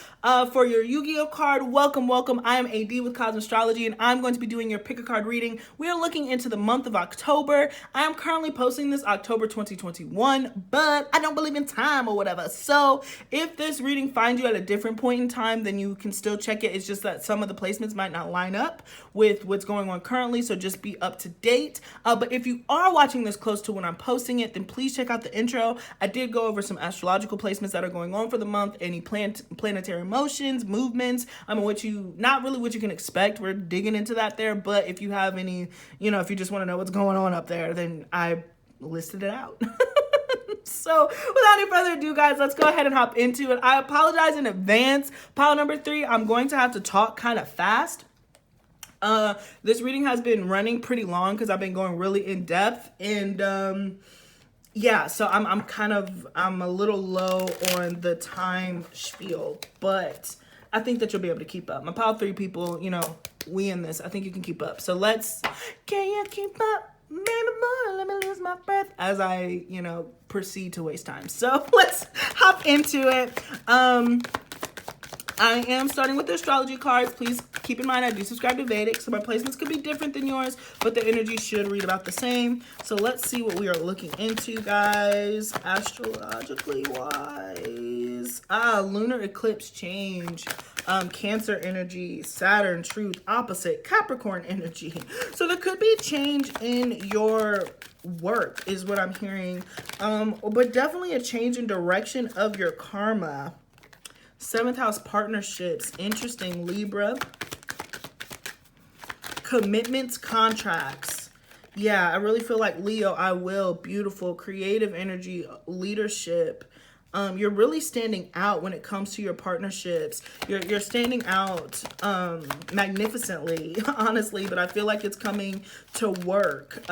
for your Yu-Gi-Oh card. Welcome, welcome. I am AD with Cosmic Astrology, and I'm going to be doing your pick a card reading. We are looking into the month of October. I am currently posting this October 2021, but I don't believe in time or whatever. So if this reading finds you at a different point in time, then you can still check it. It's just that some of the placements might not line up with what's going on currently, so just be up to date. But if you are watching this close to when I'm posting it, then please check out the intro. I did go over some astrological placements that are going on for the month, any planetary motions, movements, what you, not really what you can expect. We're digging into that there, but if you have any, if you just want to know what's going on up there, then I listed it out. So without any further ado, guys, let's go ahead and hop into it. I apologize in advance. Pile number 3, I'm going to have to talk kind of fast. This reading has been running pretty long because I've been going really in depth, and yeah, so I'm a little low on the time spiel, but I think that you'll be able to keep up. My pile 3 people, we in this. I think you can keep up. So can you keep up? Maybe more, let me lose my breath as I, proceed to waste time. So let's hop into it. I am starting with the astrology cards. Please keep in mind I do subscribe to Vedic, so my placements could be different than yours, but the energy should read about the same. So let's see what we are looking into, guys, astrologically wise. Lunar eclipse change, Cancer energy, Saturn, truth, opposite, Capricorn energy. So there could be change in your work is what I'm hearing, but definitely a change in direction of your karma. 7th house partnerships, interesting, Libra. Commitments, contracts. Yeah, I really feel like Leo, I will, beautiful, creative energy, leadership. You're really standing out when it comes to your partnerships. You're standing out magnificently, honestly, but I feel like it's coming to work.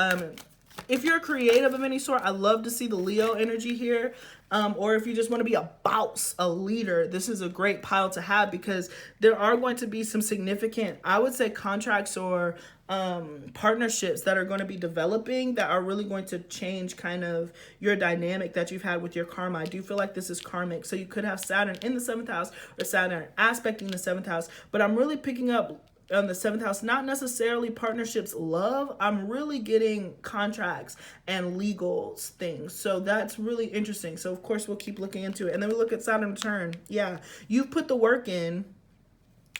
If you're creative of any sort, I love to see the Leo energy here. Or if you just want to be a boss, a leader, this is a great pile to have because there are going to be some significant, I would say, contracts or partnerships that are going to be developing that are really going to change kind of your dynamic that you've had with your karma. I do feel like this is karmic. So you could have Saturn in the 7th house or Saturn aspecting the 7th house, but I'm really picking up on the 7th house, not necessarily partnerships, love. I'm really getting contracts and legal things. So that's really interesting. So of course we'll keep looking into it. And then we look at Saturn return. Yeah, you've put the work in.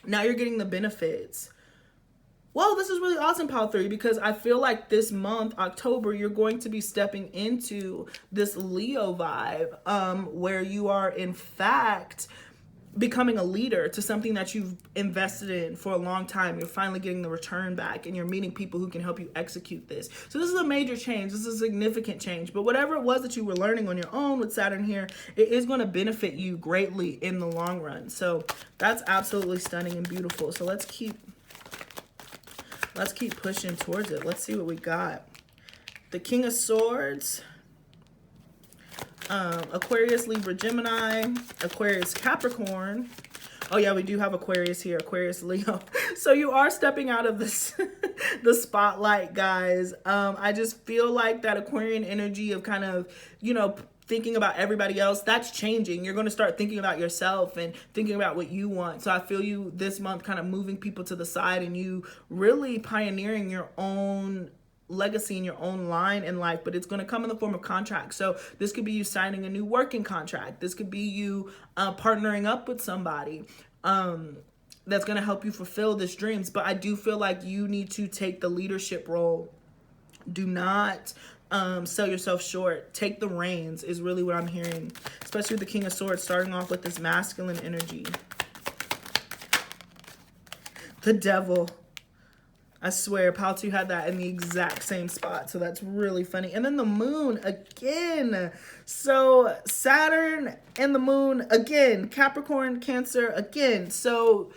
Now you're getting the benefits. Well, this is really awesome, pile 3, because I feel like this month, October, you're going to be stepping into this Leo vibe, where you are in fact becoming a leader to something that you've invested in for a long time. You're finally getting the return back and you're meeting people who can help you execute this. So this is a major change. This is a significant change. But whatever it was that you were learning on your own with Saturn here, it is going to benefit you greatly in the long run. So that's absolutely stunning and beautiful. So let's keep pushing towards it. Let's see what we got. The King of Swords, Aquarius, Libra, Gemini, Aquarius, Capricorn. Oh yeah, we do have Aquarius here, Aquarius, Leo. So you are stepping out of this the spotlight, guys. I just feel like that Aquarian energy of kind of, thinking about everybody else, that's changing. You're going to start thinking about yourself and thinking about what you want. So I feel you this month kind of moving people to the side and you really pioneering your own legacy in your own line in life, but it's going to come in the form of contracts. So this could be you signing a new working contract. This could be you partnering up with somebody that's going to help you fulfill this dreams. But I do feel like you need to take the leadership role. Do not sell yourself short. Take the reins is really what I'm hearing, especially with the King of Swords starting off with this masculine energy. The Devil. I swear, Pal 2 had that in the exact same spot, so that's really funny. And then the Moon again. So Saturn and the Moon again. Capricorn, Cancer again. So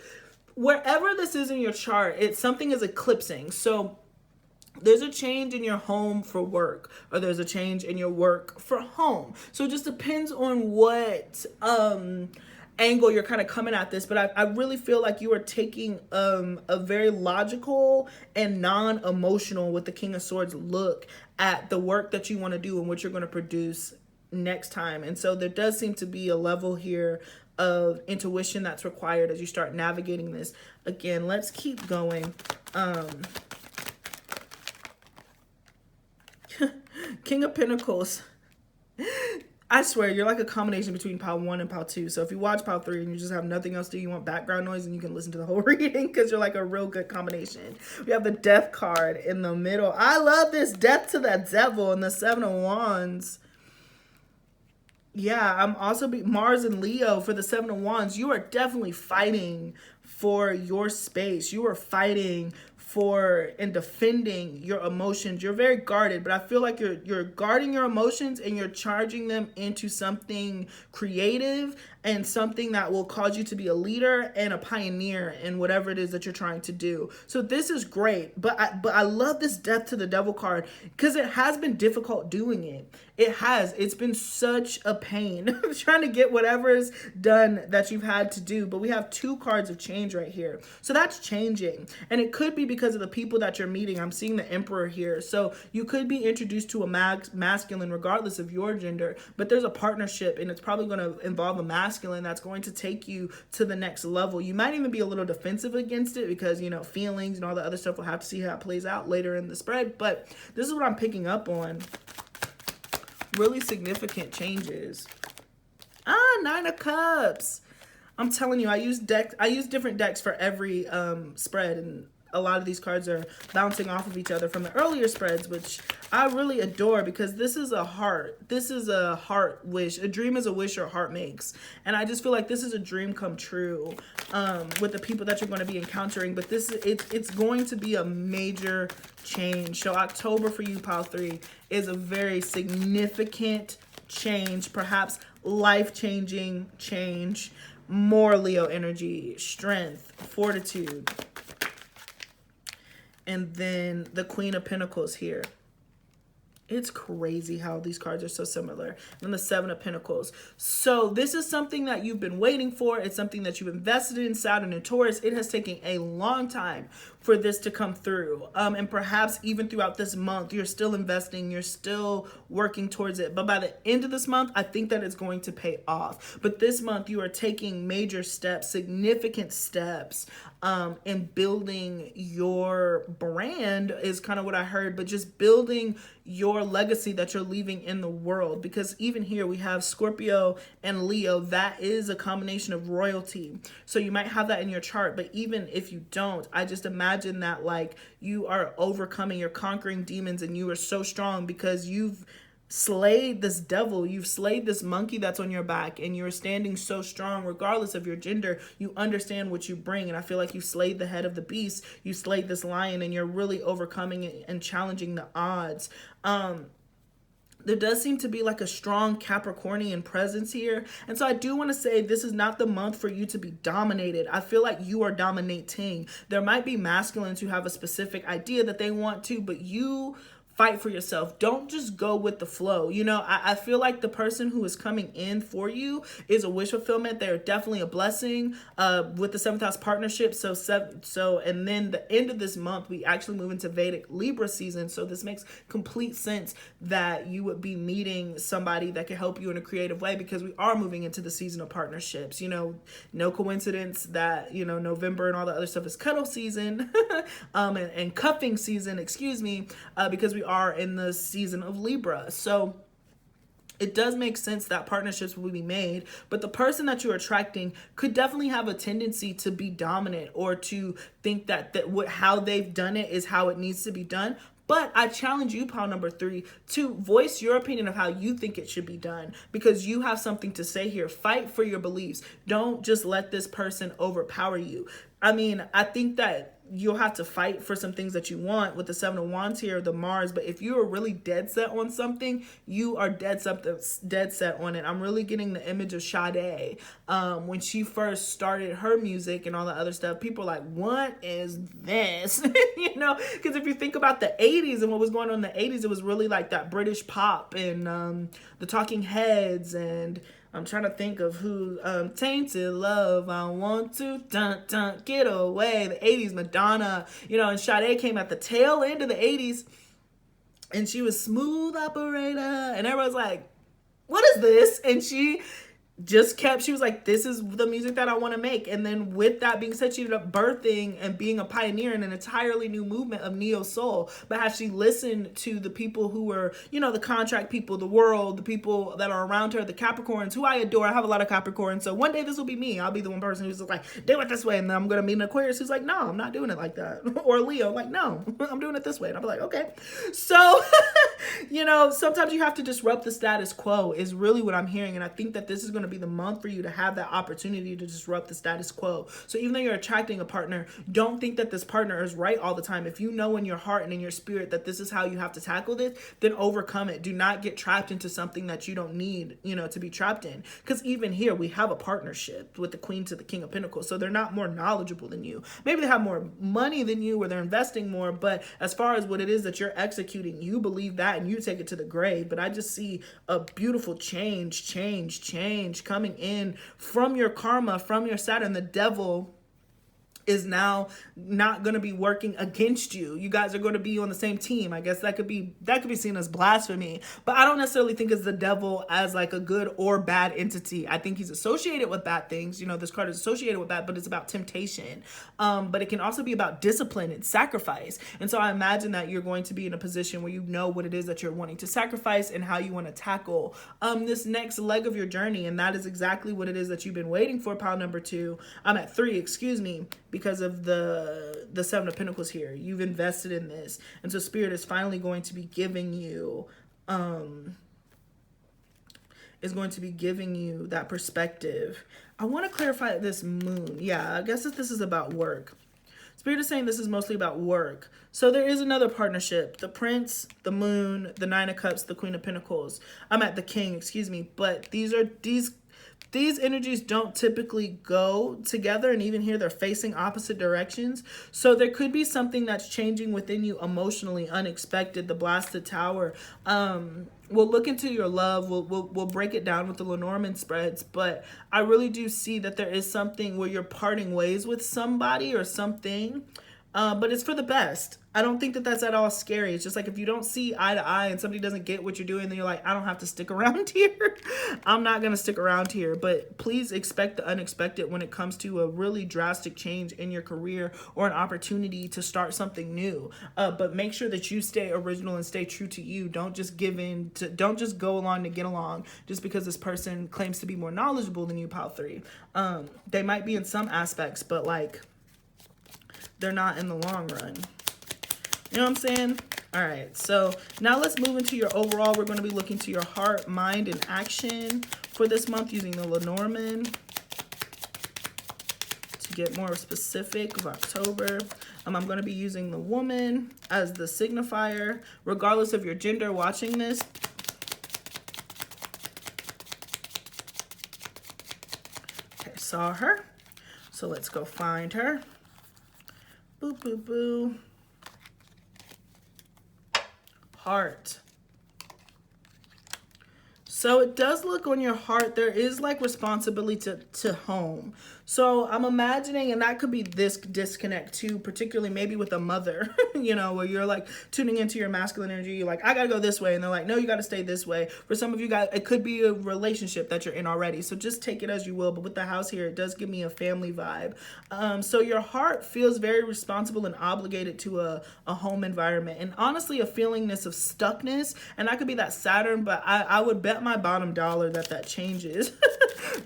wherever this is in your chart, something is eclipsing. So there's a change in your home for work, or there's a change in your work for home. So it just depends on what angle you're kind of coming at this. But I really feel like you are taking a very logical and non-emotional with the King of Swords look at the work that you want to do and what you're going to produce next time. And so there does seem to be a level here of intuition that's required as you start navigating this. Again, let's keep going. King of Pentacles. I swear, you're like a combination between Pile 1 and Pile 2. So if you watch Pile 3 and you just have nothing else to do, you want background noise, and you can listen to the whole reading because you're like a real good combination. We have the Death card in the middle. I love this. Death to the Devil and the Seven of Wands. Yeah, I'm also Mars and Leo for the Seven of Wands. You are definitely fighting for your space. You are fighting for and defending your emotions. You're very guarded, but I feel like you're guarding your emotions and you're charging them into something creative and something that will cause you to be a leader and a pioneer in whatever it is that you're trying to do. So this is great, but I love this Death to the Devil card because it has been difficult doing it. It's been such a pain trying to get whatever's done that you've had to do. But we have 2 cards of change right here. So that's changing. And it could be because of the people that you're meeting. I'm seeing the Emperor here. So you could be introduced to a masculine regardless of your gender. But there's a partnership and it's probably going to involve a masculine that's going to take you to the next level. You might even be a little defensive against it because, you know, feelings and all the other stuff. We'll have to see how it plays out later in the spread. But this is what I'm picking up on. Really significant changes. 9 of Cups. I'm telling you, I use different decks for every spread, and a lot of these cards are bouncing off of each other from the earlier spreads, which I really adore because this is a heart. This is a heart wish. A dream is a wish your heart makes. And I just feel like this is a dream come true with the people that you're going to be encountering. But it's going to be a major change. So October for you, Pile 3, is a very significant change, perhaps life-changing change. More Leo energy, strength, fortitude. And then the Queen of Pentacles here. It's crazy how these cards are so similar. And the Seven of Pentacles. So this is something that you've been waiting for. It's something that you've invested in, Saturn and Taurus. It has taken a long time for this to come through. And perhaps even throughout this month, you're still investing, you're still working towards it. But by the end of this month, I think that it's going to pay off. But this month, you are taking major steps, significant steps in building your brand is kind of what I heard, but just building your legacy that you're leaving in the world. Because even here we have Scorpio and Leo. That is a combination of royalty. So you might have that in your chart, but even if you don't, I just imagine that like you are overcoming, you're conquering demons, and you are so strong because you've slayed this devil, you've slayed this monkey that's on your back, and you're standing so strong regardless of your gender. You understand what you bring, and I feel like you slayed the head of the beast, you slayed this lion, and you're really overcoming and challenging the odds. There does seem to be like a strong Capricornian presence here. And so I do want to say this is not the month for you to be dominated. I feel like you are dominating. There might be masculines who have a specific idea that they want to, but you fight for yourself. Don't just go with the flow. You know, I feel like the person who is coming in for you is a wish fulfillment. They're definitely a blessing with the 7th house partnership. And then the end of this month, we actually move into Vedic Libra season. So this makes complete sense that you would be meeting somebody that can help you in a creative way, because we are moving into the season of partnerships. You know, no coincidence that, you know, November and all the other stuff is cuddle season and cuffing season, excuse me, because we are in the season of Libra. So it does make sense that partnerships will be made, but the person that you're attracting could definitely have a tendency to be dominant or to think that how they've done it is how it needs to be done. But I challenge you, pile number 3, to voice your opinion of how you think it should be done, because you have something to say here. Fight for your beliefs. Don't just let this person overpower you. I mean, I think that you'll have to fight for some things that you want with the 7 of Wands here, the Mars. But if you are really dead set on something, you are dead set on it. I'm really getting the image of Sade. When she first started her music and all the other stuff, people are like, what is this? You know, because if you think about the 80s and what was going on in the 80s, it was really like that British pop and the Talking Heads, and I'm trying to think of who, Tainted Love, I Want to, dun, dun, Get Away, the 80s, Madonna, you know, and Sade came at the tail end of the 80s, and she was Smooth Operator, and everyone's like, what is this? And she was like, this is the music that I want to make. And then with that being said, she ended up birthing and being a pioneer in an entirely new movement of neo soul. But has she listened to the people who were, you know, the contract people, the world, the people that are around her, the Capricorns, who I adore. I have a lot of Capricorns. So one day this will be me. I'll be the one person who's just like, do it this way. And then I'm going to meet an Aquarius who's like, no, I'm not doing it like that. Or Leo, like, no, I'm doing it this way. And I'll be like, okay. So, you know, sometimes you have to disrupt the status quo is really what I'm hearing. And I think that this is going to be the month for you to have that opportunity to disrupt the status quo. So even though you're attracting a partner, don't think that this partner is right all the time. If you know in your heart and in your spirit that this is how you have to tackle this, then overcome it. Do not get trapped into something that you don't need, you know, to be trapped in. Because even here, we have a partnership with the Queen to the King of Pentacles. So they're not more knowledgeable than you. Maybe they have more money than you, or they're investing more. But as far as what it is that you're executing, you believe that and you take it to the grave. But I just see a beautiful change coming in from your karma, from your Saturn. The devil is now not going to be working against you. You guys are going to be on the same team. I guess that could be seen as blasphemy, but I don't necessarily think it's the devil as like a good or bad entity. I think he's associated with bad things. You know, this card is associated with that, but it's about temptation. But it can also be about discipline and sacrifice. And so I imagine that you're going to be in a position where you know what it is that you're wanting to sacrifice and how you want to tackle this next leg of your journey. And that is exactly what it is that you've been waiting for, pile number 2. I'm at 3, excuse me, because of the 7 of Pentacles here. You've invested in this. And so Spirit is finally going to be giving you that perspective. I want to clarify this moon. Yeah, I guess that this is about work. Spirit is saying this is mostly about work. So there is another partnership. The Prince, the Moon, the 9 of Cups, the Queen of Pentacles. I'm at the King, excuse me. But these energies don't typically go together, and even here they're facing opposite directions. So there could be something that's changing within you emotionally, unexpected. The Blasted Tower. We'll look into your love. We'll break it down with the Lenormand spreads, but I really do see that there is something where you're parting ways with somebody or something. But it's for the best. I don't think that that's at all scary. It's just like if you don't see eye to eye and somebody doesn't get what you're doing, then you're like, I don't have to stick around here. I'm not going to stick around here. But please expect the unexpected when it comes to a really drastic change in your career or an opportunity to start something new. But make sure that you stay original and stay true to you. Don't just don't just go along to get along just because this person claims to be more knowledgeable than you, pile 3. They might be in some aspects, but like, they're not in the long run. You know what I'm saying? All right, so now let's move into your overall. We're going to be looking to your heart, mind, and action for this month using the Lenormand to get more specific of October. I'm going to be using the Woman as the signifier, regardless of your gender watching this. Okay, saw her. So let's go find her. Boo, boo, boo. heart. So it does look on your heart, there is like responsibility to home. So I'm imagining, and that could be this disconnect too, particularly maybe with a mother, you know, where you're like tuning into your masculine energy. You're like, I gotta go this way. And they're like, no, you gotta stay this way. For some of you guys, it could be a relationship that you're in already. So just take it as you will. But with the house here, it does give me a family vibe. So your heart feels very responsible and obligated to a home environment. And honestly, a feelingness of stuckness. And that could be that Saturn, but I would bet my bottom dollar that changes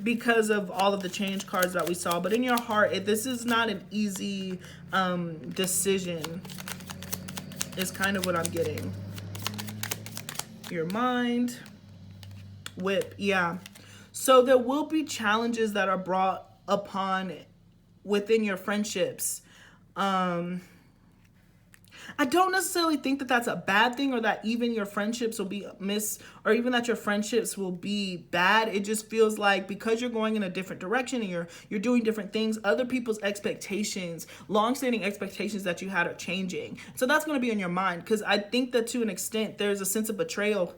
because of all of the change cards that we saw. But in your heart, this is not an easy decision is kind of what I'm getting. Your mind, whip, yeah. So there will be challenges that are brought upon within your friendships. I don't necessarily think that that's a bad thing, or that even your friendships will be or even that your friendships will be bad. It just feels like because you're going in a different direction and you're doing different things, other people's expectations, long-standing expectations that you had are changing. So that's going to be in your mind, because I think that to an extent there's a sense of betrayal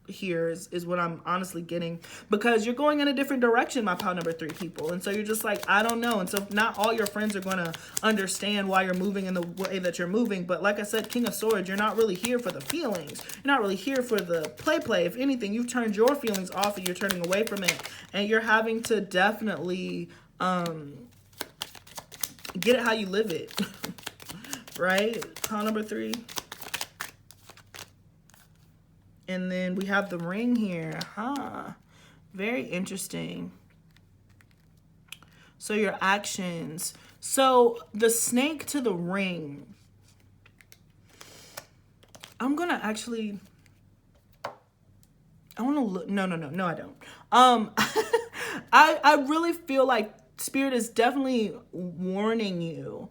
here is what I'm honestly getting, because you're going in a different direction, my pile number 3 people. And so you're just like, I don't know. And so not all your friends are going to understand why you're moving in the way that you're moving. But like I said, King of Swords, you're not really here for the feelings. You're not really here for the play. If anything, you've turned your feelings off and you're turning away from it. And you're having to definitely get it how you live it. Right? Pile number 3. And then we have the ring here. Very interesting. So your actions. So the snake to the ring. I'm going to actually... I want to look... No, I don't. I really feel like Spirit is definitely warning you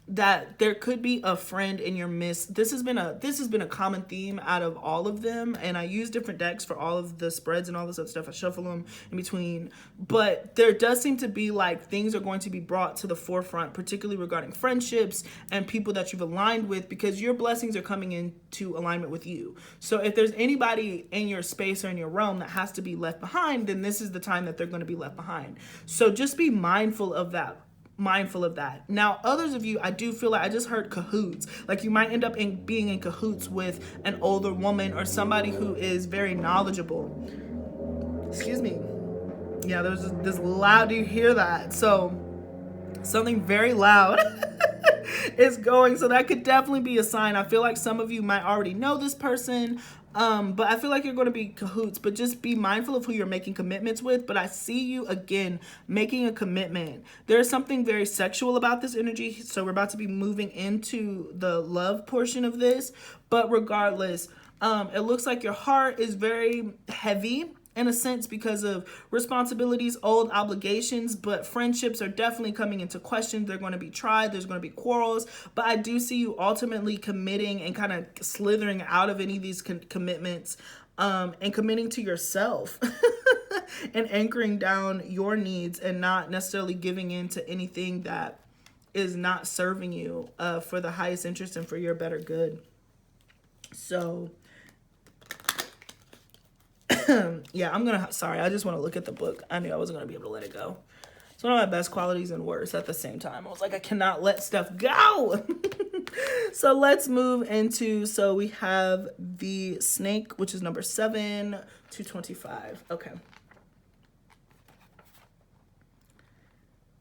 that there could be a friend in your midst. This has been a common theme out of all of them, and I use different decks for all of the spreads and all this other stuff. I shuffle them in between, but there does seem to be like things are going to be brought to the forefront, particularly regarding friendships and people that you've aligned with, because your blessings are coming into alignment with you. So if there's anybody in your space or in your realm that has to be left behind, then this is the time that they're going to be left behind. So just be mindful of that. Now, others of you, I do feel like I just heard cahoots. Like you might end up being in cahoots with an older woman or somebody who is very knowledgeable. Excuse me. Yeah, there's this loud. Do you hear that? So something very loud is going. So that could definitely be a sign. I feel like some of you might already know this person. But I feel like you're going to be cahoots, but just be mindful of who you're making commitments with. But I see you again making a commitment. There's something very sexual about this energy. So we're about to be moving into the love portion of this. But regardless, it looks like your heart is very heavy in a sense because of responsibilities, old obligations, but friendships are definitely coming into question. They're going to be tried. There's going to be quarrels, but I do see you ultimately committing and kind of slithering out of any of these commitments and committing to yourself and anchoring down your needs and not necessarily giving in to anything that is not serving you for the highest interest and for your better good. So yeah, sorry, I just want to look at the book. I knew I wasn't going to be able to let it go. It's one of my best qualities and worst at the same time. I was like, I cannot let stuff go. So let's move into, so we have the snake, which is number 7, 225. Okay.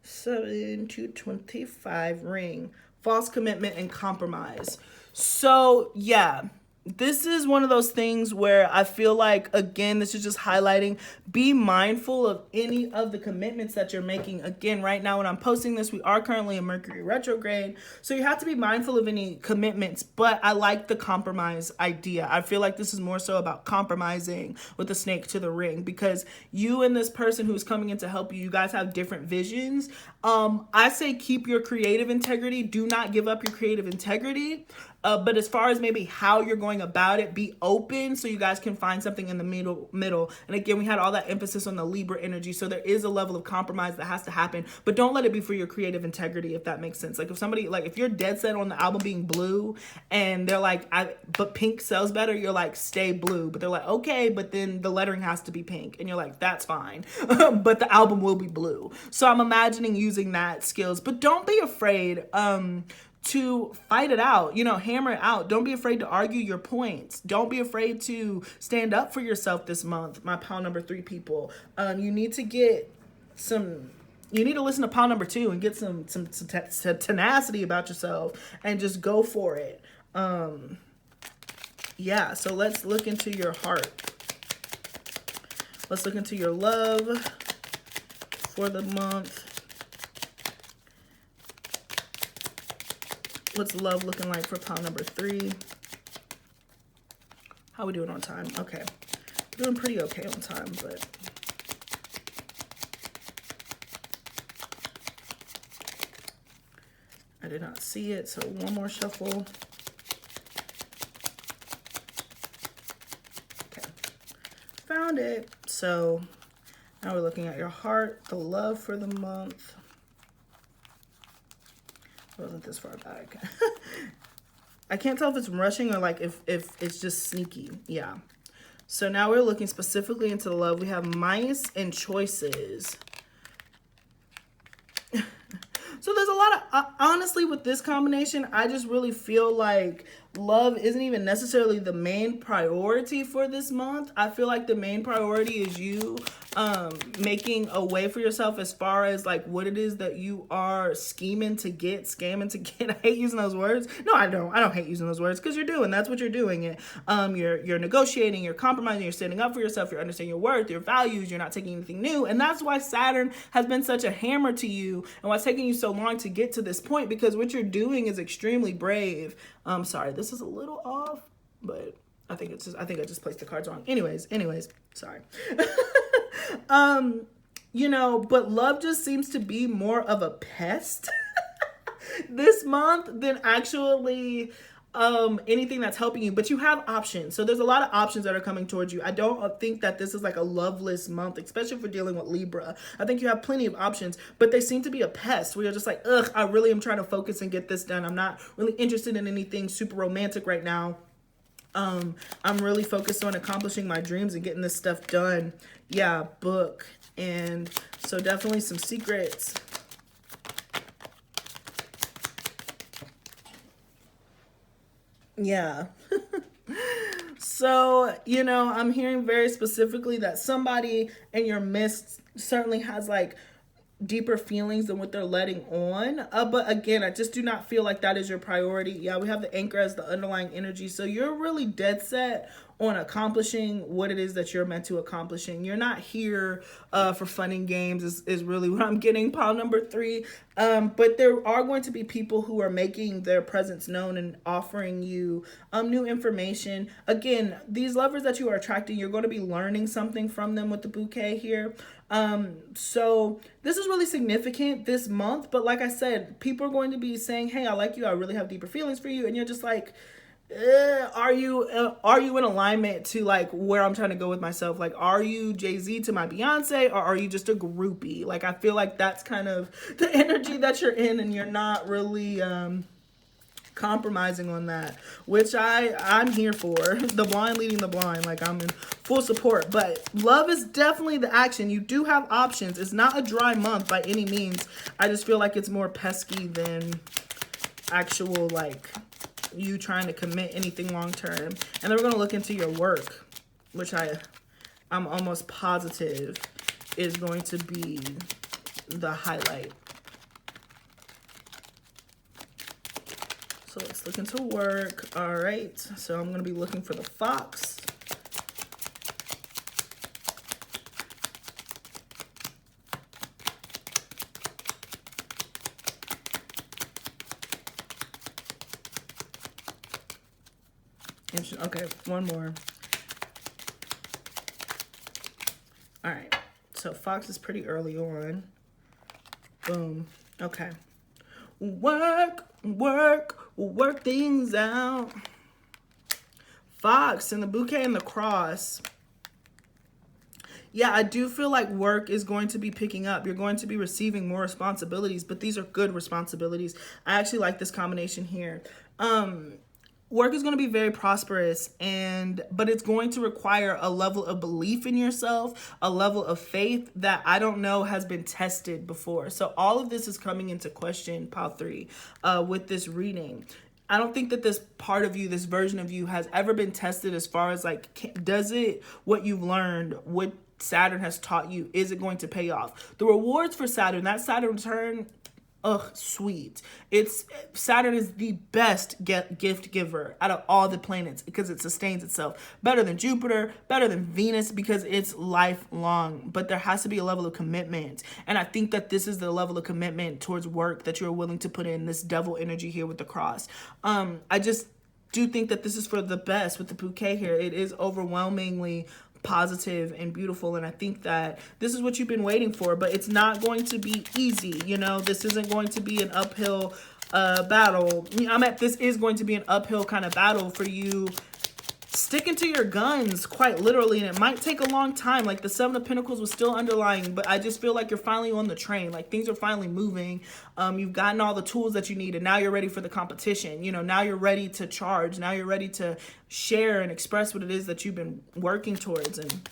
7, 225 ring, false commitment and compromise. So yeah, this is one of those things where I feel like, again, this is just highlighting, be mindful of any of the commitments that you're making. Again, right now when I'm posting this, we are currently in Mercury retrograde. So you have to be mindful of any commitments, but I like the compromise idea. I feel like this is more so about compromising with the snake to the ring, because you and this person who's coming in to help you, you guys have different visions. I say keep your creative integrity. Do not give up your creative integrity. But as far as maybe how you're going about it, be open so you guys can find something in the middle. And again, we had all that emphasis on the Libra energy. So there is a level of compromise that has to happen, but don't let it be for your creative integrity, if that makes sense. Like if somebody, like if you're dead set on the album being blue and they're like, but pink sells better, you're like, stay blue. But they're like, okay, but then the lettering has to be pink. And you're like, that's fine. But the album will be blue. So I'm imagining using that skills, but don't be afraid to fight it out, you know, hammer it out. Don't be afraid to argue your points. Don't be afraid to stand up for yourself this month, my pile number 3 people. You need to get you need to listen to pile number 2 and get some tenacity about yourself and just go for it. Yeah, so let's look into your heart. Let's look into your love for the month. What's love looking like for pile number 3? How we doing on time? Okay. Doing pretty okay on time, but I did not see it, so one more shuffle. Okay. Found it. So now we're looking at your heart, the love for the month. Wasn't this far back. I can't tell if it's rushing or like if it's just sneaky. Yeah. So now we're looking specifically into the love. We have mice and choices. So there's a lot of, honestly, with this combination, I just really feel like love isn't even necessarily the main priority for this month. I feel like the main priority is you making a way for yourself as far as like what it is that you are scamming to get. I hate using those words. No, I don't hate using those words because that's what you're doing. You're negotiating, you're compromising, you're standing up for yourself, you're understanding your worth, your values, you're not taking anything new. And that's why Saturn has been such a hammer to you and why it's taking you so long to get to this point, because what you're doing is extremely brave. Sorry, this is a little off, but I think I just placed the cards wrong. Anyways, sorry. You know, but love just seems to be more of a pest this month than actually anything that's helping you. But you have options. So there's a lot of options that are coming towards you. I don't think that this is like a loveless month, especially if we're dealing with Libra. I think you have plenty of options, but they seem to be a pest where you're just like, ugh, I really am trying to focus and get this done. I'm not really interested in anything super romantic right now. I'm really focused on accomplishing my dreams and getting this stuff done. Yeah, book. And so definitely some secrets. Yeah. So, you know, I'm hearing very specifically that somebody in your midst certainly has like deeper feelings than what they're letting on. But again, I just do not feel like that is your priority. Yeah, we have the anchor as the underlying energy. So you're really dead set on accomplishing what it is that you're meant to accomplishing. You're not here for fun and games is really what I'm getting, pile number 3. But there are going to be people who are making their presence known and offering you new information. Again, these lovers that you are attracting, you're going to be learning something from them with the bouquet here. So this is really significant this month. But like I said, people are going to be saying, hey, I like you. I really have deeper feelings for you. And you're just like, are you in alignment to like where I'm trying to go with myself? Like, are you Jay-Z to my Beyonce, or are you just a groupie? Like, I feel like that's kind of the energy that you're in, and you're not really compromising on that, which I'm here for. The blind leading the blind. Like, I'm in full support. But love is definitely the action. You do have options. It's not a dry month by any means. I just feel like it's more pesky than actual like you trying to commit anything long term. And then we're going to look into your work, which I'm almost positive is going to be the highlight. So let's look into work. All right. So I'm going to be looking for the fox. Okay, one more. All right, so fox is pretty early on. Boom. Okay. Work, work, We'll work things out. Fox and the bouquet and the cross. Yeah, I do feel like work is going to be picking up. You're going to be receiving more responsibilities, but these are good responsibilities. I actually like this combination here. Work is going to be very prosperous, but it's going to require a level of belief in yourself, a level of faith that I don't know has been tested before. So all of this is coming into question, pile 3, with this reading. I don't think that this part of you, this version of you, has ever been tested as far as like, does it, what you've learned, what Saturn has taught you, is it going to pay off? The rewards for Saturn, that Saturn return, sweet. Saturn is the best gift giver out of all the planets because it sustains itself. Better than Jupiter, better than Venus because it's lifelong. But there has to be a level of commitment. And I think that this is the level of commitment towards work that you're willing to put in, this devil energy here with the cross. I just do think that this is for the best with the bouquet here. It is overwhelmingly positive and beautiful, and I think that this is what you've been waiting for, but it's not going to be easy. You know, this isn't going to be an uphill battle. This is going to be an uphill kind of battle for you, sticking to your guns quite literally, and it might take a long time. Like the 7 of Pentacles was still underlying, but I just feel like you're finally on the train. Like things are finally moving. You've gotten all the tools that you need, and now you're ready for the competition. You know, now you're ready to charge. Now you're ready to share and express what it is that you've been working towards, and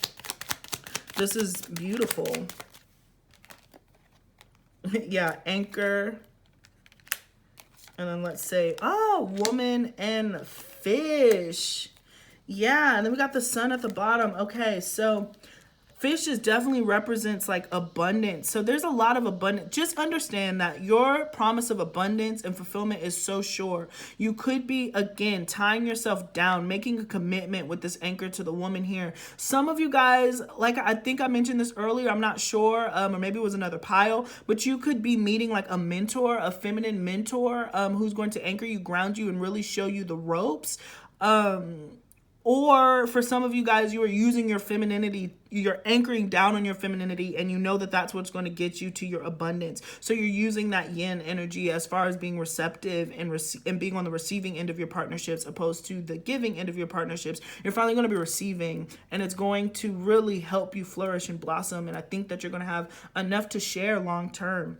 this is beautiful. Yeah, anchor. And then let's say, woman and fish. Yeah, and then we got the sun at the bottom. Okay, so fish definitely represents like abundance. So there's a lot of abundance. Just understand that your promise of abundance and fulfillment is so sure. You could be, again, tying yourself down, making a commitment with this anchor to the woman here. Some of you guys, like I think I mentioned this earlier, I'm not sure, or maybe it was another pile, but you could be meeting like a mentor, a feminine mentor, who's going to anchor you, ground you, and really show you the ropes. Or for some of you guys, you are using your femininity, you're anchoring down on your femininity, and you know that that's what's going to get you to your abundance. So you're using that yin energy as far as being receptive and being on the receiving end of your partnerships, opposed to the giving end of your partnerships. You're finally going to be receiving, and it's going to really help you flourish and blossom. And I think that you're going to have enough to share long term.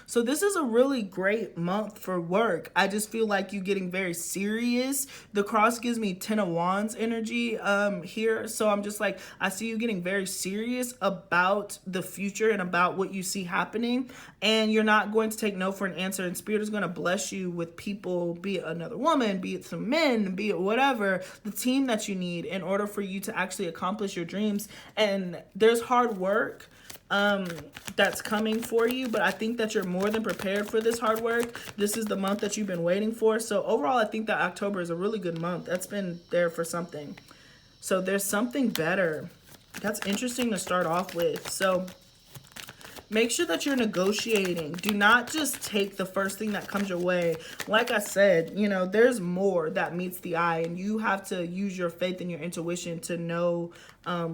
So this is a really great month for work. I just feel like you getting very serious. The cross gives me 10 of Wands energy here. So I'm just like, I see you getting very serious about the future and about what you see happening. And you're not going to take no for an answer. And Spirit is going to bless you with people, be it another woman, be it some men, be it whatever, the team that you need in order for you to actually accomplish your dreams. And there's hard work that's coming for you, but I think that you're more than prepared for this hard work. This is the month that you've been waiting for. So overall, I think that October is a really good month. That's been there for something. So there's something better. That's interesting to start off with. So make sure that you're negotiating. Do not just take the first thing that comes your way. Like I said, you know, there's more that meets the eye, and you have to use your faith and your intuition to know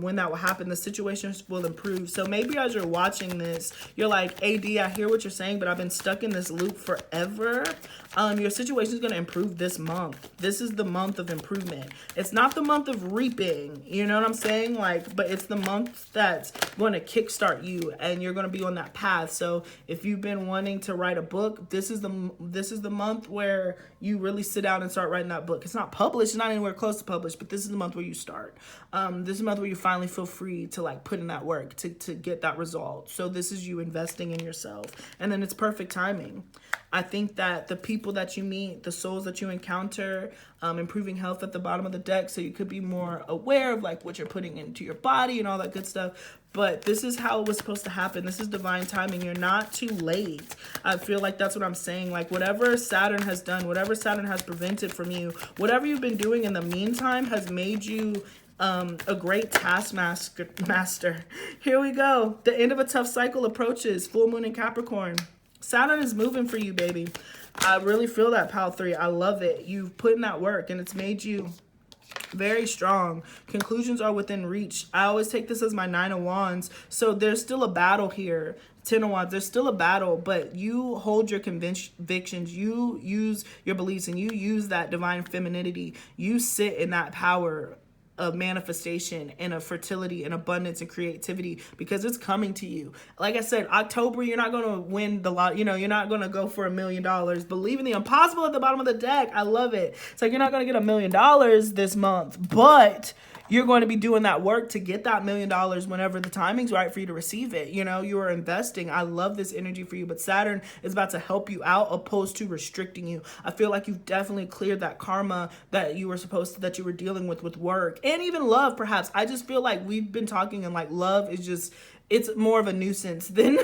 when that will happen. The situations will improve. So maybe as you're watching this, you're like, AD, I hear what you're saying, but I've been stuck in this loop forever. Your situation is going to improve this month. This is the month of improvement. It's not the month of reaping, you know what I'm saying? Like, but it's the month that's going to kickstart you, and you're going to be on that path. So if you've been wanting to write a book, this is the month where you really sit down and start writing that book. It's not published, it's not anywhere close to published, but this is the month where you start. This is the month where you finally feel free to like put in that work to get that result. So this is you investing in yourself, and then it's perfect timing. I think that the people that you meet, the souls that you encounter, improving health at the bottom of the deck, so you could be more aware of like what you're putting into your body and all that good stuff. But this is how it was supposed to happen. This is divine timing. You're not too late. I feel like that's what I'm saying. Like whatever Saturn has done, whatever Saturn has prevented from you, whatever you've been doing in the meantime has made you a great taskmaster. Here we go. The end of a tough cycle approaches. Full moon in Capricorn. Saturn is moving for you, baby. I really feel that, pile 3. I love it. You've put in that work, and it's made you Very strong. Conclusions are within reach. I always take this as my 9 of Wands. So there's still a battle here. 10 of Wands, there's still a battle, but you hold your convictions. You use your beliefs and you use that divine femininity. You sit in that power of manifestation and of fertility and abundance and creativity, because it's coming to you. Like I said, October, you're not going to win the lot. You know, you're not going to go for $1 million. Believe in the impossible at the bottom of the deck. I love it. It's like, you're not going to get $1 million this month, but you're going to be doing that work to get that $1 million whenever the timing's right for you to receive it. You know, you are investing. I love this energy for you, but Saturn is about to help you out opposed to restricting you. I feel like you've definitely cleared that karma that you were that you were dealing with work and even love, perhaps. I just feel like we've been talking and like love is just, it's more of a nuisance than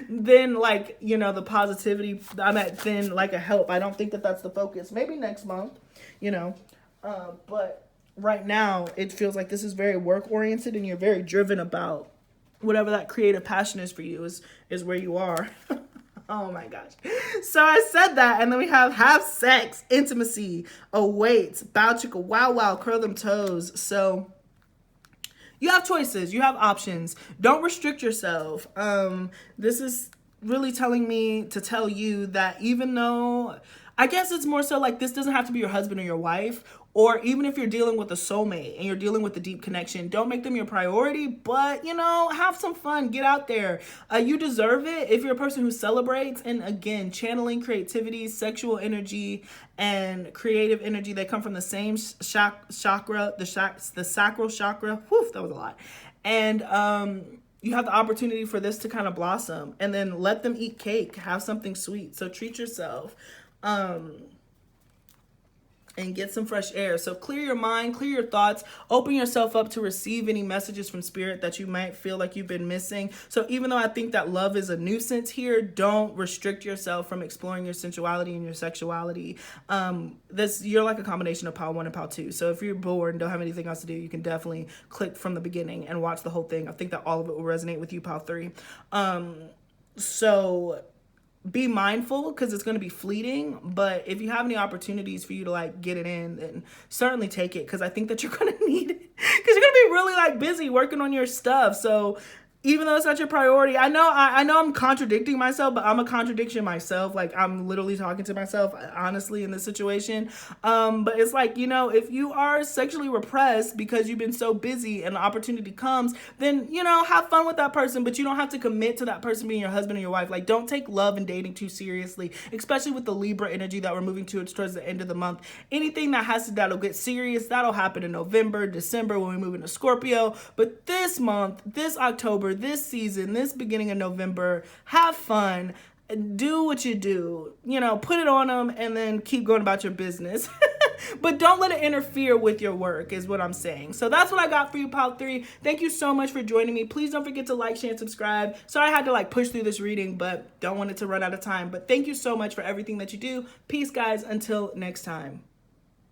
than like, you know, the positivity. Than like a help. I don't think that that's the focus. Maybe next month, you know, but right now, it feels like this is very work-oriented and you're very driven about whatever that creative passion is for you is where you are. Oh my gosh. So I said that, and then we have sex, intimacy, awaits, bow chicka, wow wow, curl them toes. So you have choices, you have options. Don't restrict yourself. This is really telling me to tell you that even though, I guess it's more so like this doesn't have to be your husband or your wife, or even if you're dealing with a soulmate and you're dealing with a deep connection, don't make them your priority, but, you know, have some fun, get out there. You deserve it if you're a person who celebrates. And again, channeling creativity, sexual energy, and creative energy, they come from the same chakra, the sacral chakra. Whew, that was a lot. And, you have the opportunity for this to kind of blossom, and then let them eat cake, have something sweet. So treat yourself. And get some fresh air. So clear your mind, clear your thoughts, open yourself up to receive any messages from spirit that you might feel like you've been missing. So even though I think that love is a nuisance here, don't restrict yourself from exploring your sensuality and your sexuality. You're like a combination of pile 1 and pile 2. So if you're bored and don't have anything else to do, you can definitely click from the beginning and watch the whole thing. I think that all of it will resonate with you, pile 3. So be mindful, because it's going to be fleeting, but if you have any opportunities for you to like get it in, then certainly take it, because I think that you're going to need it, because you're going to be really like busy working on your stuff. So even though it's not your priority, I know I'm contradicting myself, but I'm a contradiction myself. Like, I'm literally talking to myself, honestly, in this situation. But it's like, you know, if you are sexually repressed because you've been so busy and the opportunity comes, then, you know, have fun with that person, but you don't have to commit to that person being your husband or your wife. Like, don't take love and dating too seriously, especially with the Libra energy that we're moving towards the end of the month. Anything that'll get serious, that'll happen in November, December, when we move into Scorpio. But this month, this October, this season, this beginning of November, have fun, do what you do, you know, put it on them, and then keep going about your business. But don't let it interfere with your work, is what I'm saying. So that's what I got for you, pile 3. Thank you so much for joining me. Please don't forget to like, share, and subscribe. Sorry I had to like push through this reading, but don't want it to run out of time. But thank you so much for everything that you do. Peace, guys. Until next time.